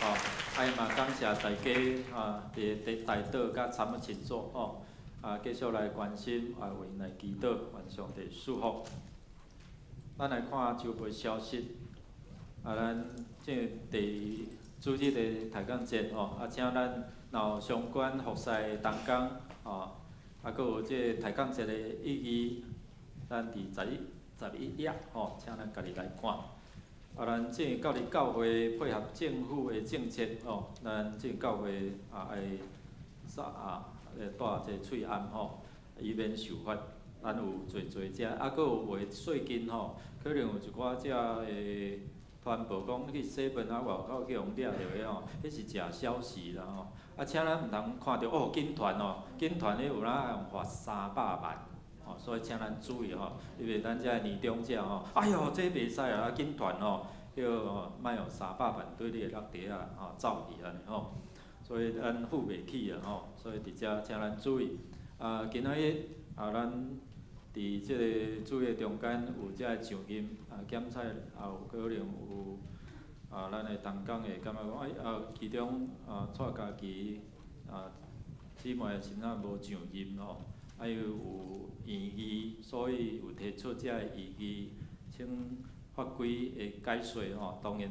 吼，因嘛感谢大家伫台岛甲参与庆祝吼，继续来关心，为因来祈祷，愿上帝祝福。咱来看周围消息，咱即主日的抬杠节吼，请咱若有相关服侍同工吼，佫有即抬杠节的意义，咱伫11页吼，请咱家己来看。咱即教理教会配合政府的政策吼，咱即教会会带一个喙安吼，以免受罚。咱有做遮，佫有为税金吼，可能有一寡遮的传播讲去洗饭外口去互掠着的吼，迄是假消息啦吼。请咱毋通看到警团吼，警团咧有哪会用罚300万。所以请咱注意吼，因为咱遮年长者吼，哎哟，这袂使啊，警团吼，莫用300万对你的落地啊走去安尼吼，所以咱付袂起啊吼，所以伫遮请咱注意。今仔日咱伫即个主日中间有遮个上任检采，也有可能有咱的同工会感觉讲，其中带家己姊妹先仔无上任吼。还有异议，所以有提出遮个异议，请法规会解说吼。当然，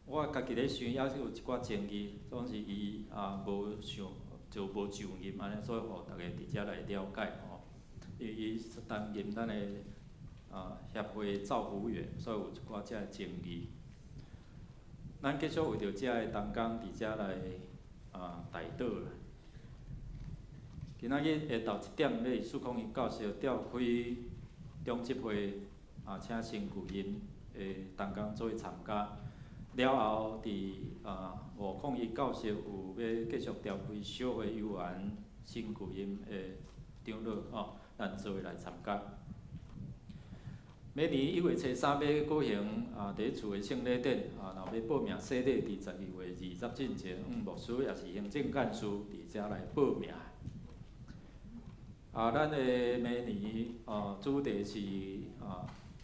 我家己咧想，也是有一寡争议，总是伊无上任安尼，所以互大家伫遮来了解吼。因为伊担任咱的协会照服员，所以有一寡遮个争议。咱继续为着遮个同工伫遮来台岛。今仔日下昼1点，要苏康义教授召开中执会请新旧任的同工做参加。了后，伫吴康义教授有要继续召开小会游园新旧任的长老吼，咱做伙来参加。明年1月初3要举行第一次的圣礼典若要报名洗礼，伫12月20进前，牧师也是行政干事伫遮来报名。咱的明年主题是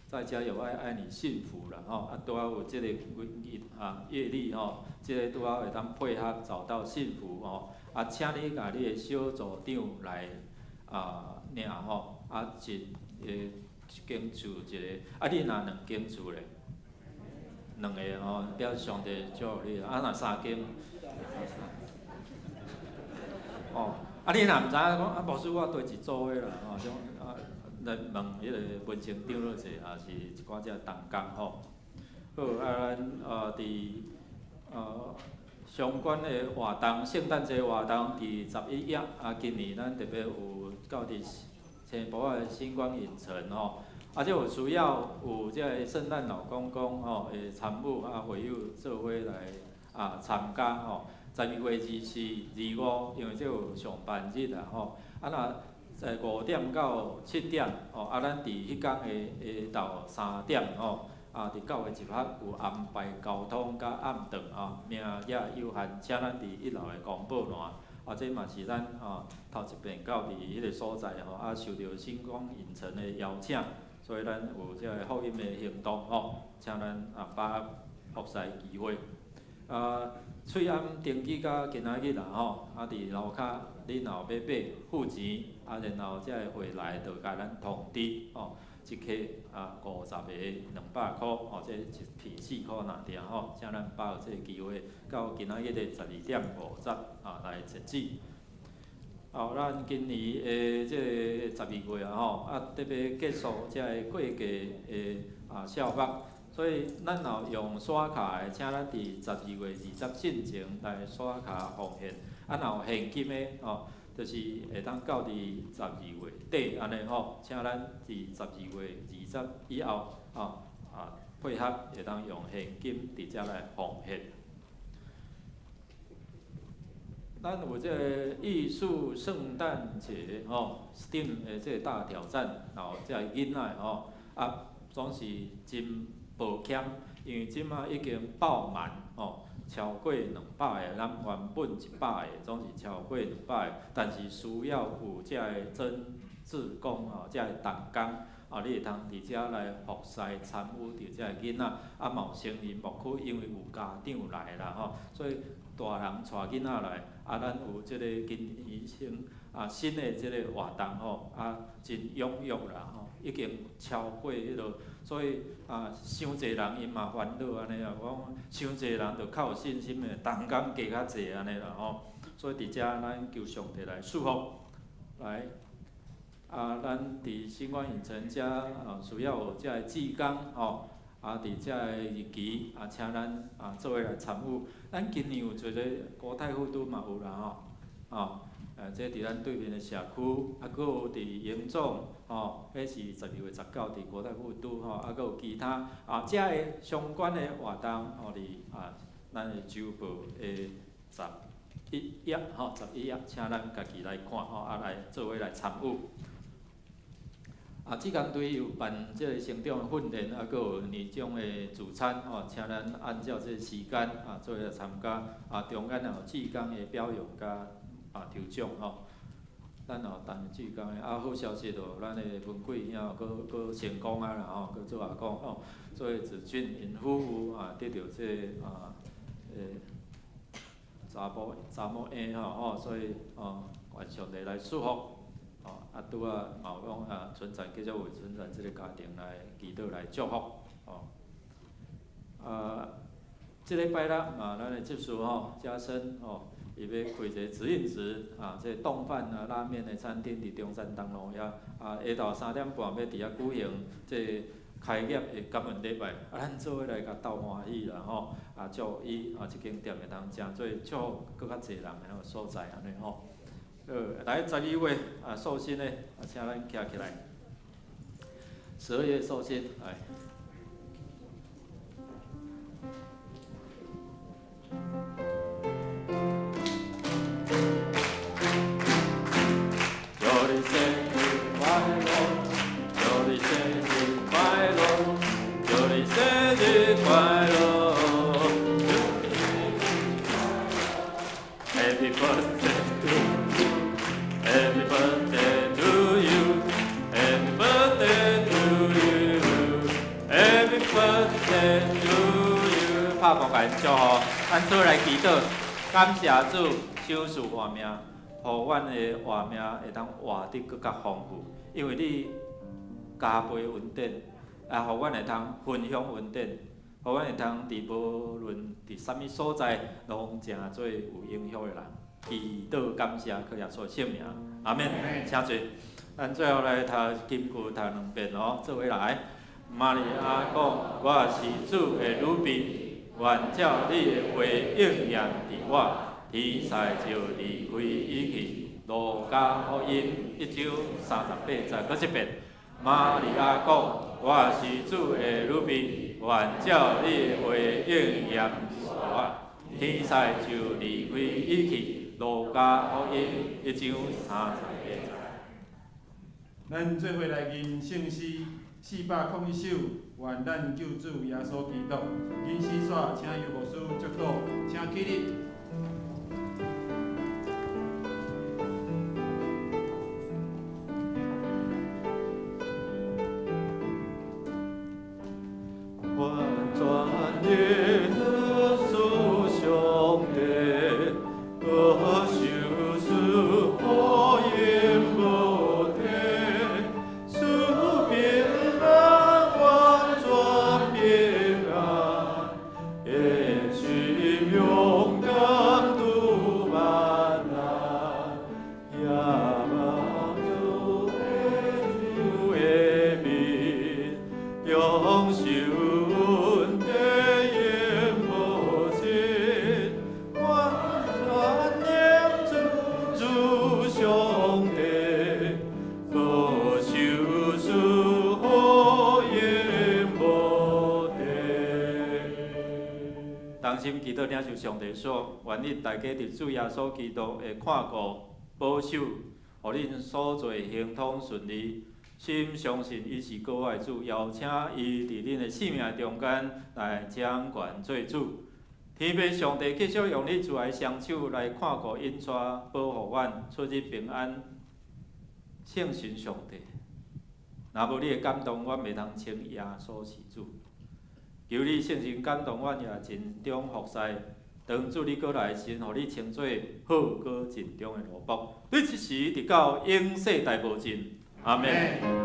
在家有爱你幸福啦吼，拄好有即个阅历吼，即个拄好会当配合找到幸福吼。请你甲你的小组长来领吼，一间厝一个，你若2间厝咧，2个吼，表示上帝祝福你。若3间，你若毋知影讲牧师我对一组的啦吼，种来问迄个文情长老者，也是一寡遮同工吼。好，咱伫相关的活动，圣诞节活动伫11月今年咱特别有到伫青埔的星光影城吼，即有需要有即个圣诞老公公吼会参与会友做伙来参加吼。12月24、25，因为这有上班日啦吼。若在5点到7点吼，咱伫迄天下昼3点吼，伫教会集合有安排交通甲暗顿名额有限，请咱伫1楼的公报栏这嘛是咱头一遍到伫迄个所在受到星光影城的邀请，所以咱有这个福音的行动请咱把握服侍机会。翠暗登记到今仔日啦伫楼骹你若要买付钱然后才会回来，就甲咱通知一克50个200块这一片4块若定请咱把握这个机会，到今仔日的12点50来截止。咱今年的这个12月特别结束这个过季的消费，所以咱若用刷卡的，请咱伫12月20进前来刷卡奉献。若有现金的就是会当到伫12月底安尼请咱伫12月20以后配合会当用现金直接来奉献。咱有这个艺术圣诞节STEAM 的这个大挑战，然后这囡仔总是真抱歉，因为即马已经爆满超过200个，咱原本100个总是超过200个，但是需要有这个真志工这个同工你会通伫遮来服侍参与着这个囡仔，嘛有成人牧区，因为有家长来啦所以大人带囡仔来，咱有即个今年新的即个活动真踊跃啦已经超过迄落，所以伤侪人因嘛烦恼安尼我讲伤侪人就较有信心的，同工加较侪安尼啦所以伫遮咱求上帝来祝福，来咱伫星光影城遮需要有遮个志工伫遮个日期请咱做伙来参与。咱今年有做者国泰复都嘛有啦这伫咱对面的社区，佫有伫营总迄是12月19伫国泰复都佫有其他遮个相关的活动伫咱的周报的11页11页，请咱家己来看来做伙来参与。志工队有办即个成长的训练，佫有年终的聚餐请咱按照即个时间做伙来参加。中间有志工的表扬甲抽奖咱有等志工的好消息咱的文贵兄佫成功啦佫做阿公所以子俊因夫妇得到这查某囝所以愿上帝来祝福。拄嘛有讲存在继续为存在即个家庭来祈祷来祝福即礼拜六咱的执事嘉生伊要开一个指引职即个冻饭拉面的餐厅伫中山东路遐下昼3点半要伫遐举行即开业的感恩礼拜咱做伙来甲斗欢喜啦祝伊即间店会当诚做祝福搁较侪人的所在安尼来12月寿星呢请咱站起来。12月寿星来。祝你生日快乐，祝你生日快乐，祝你生日快乐 ，Happy birthday to you。Happy birthday to you, Happy birthday to you, Happy birthday to you。拍鼓甲因祝福，咱做来祈祷，感谢主赏赐活命，互阮的活命会当活得更加丰富，因为你加倍恩典，互阮会通分享恩典，互阮会通伫无论伫啥物所在，拢诚做有影响的人。祈祷感谢，靠耶稣圣名，阿免，请坐。咱最后来读金句，读2遍做伙来。玛利亚讲：“我是主的女婢，愿照你的话应验伫我。天使就离开伊去。”路加福音1章38节，搁一遍。玛利亚讲：“我是主的女婢，愿照你的话应验伫我。天使就离开伊去。”路加福音1章38节。咱做伙来吟圣诗401首，愿咱救主耶稣基督。吟诗煞，请由牧师祝祷，请起立。祈祷领受上帝所，愿你大家伫主耶稣基督会看顾、保守，互恁所做行通顺利。心相信伊是国外主，邀请伊伫恁的生命中间来掌权做主。天父上帝继续用你慈爱双手来看顾、引带、保护阮出入平安。圣神上帝，若无你的感动，阮袂通称耶稣是主。求你圣神感动阮，也尽忠服侍。当主你过来时，互你称做好过尽忠的奴仆。你一时直到永世大无尽。阿门。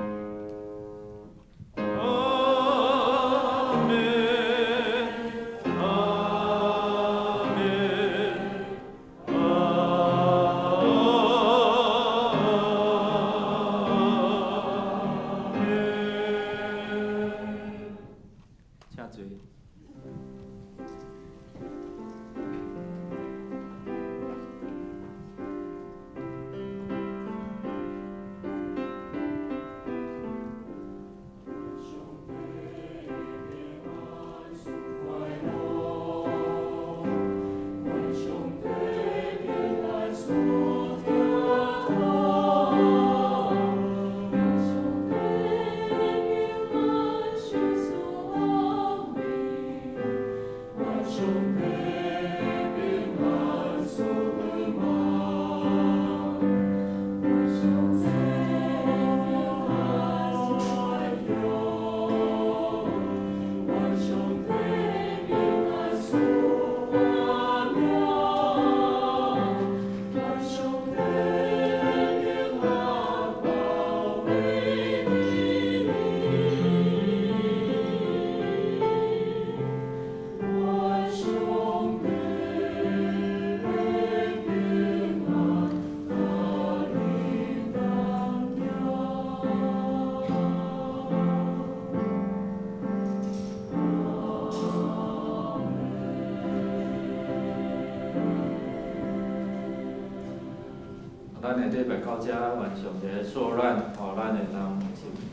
咱的礼拜到遮完上帝的所愿，互咱会当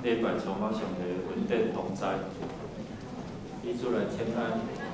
礼拜充满上帝的恩典同在，以主来请安。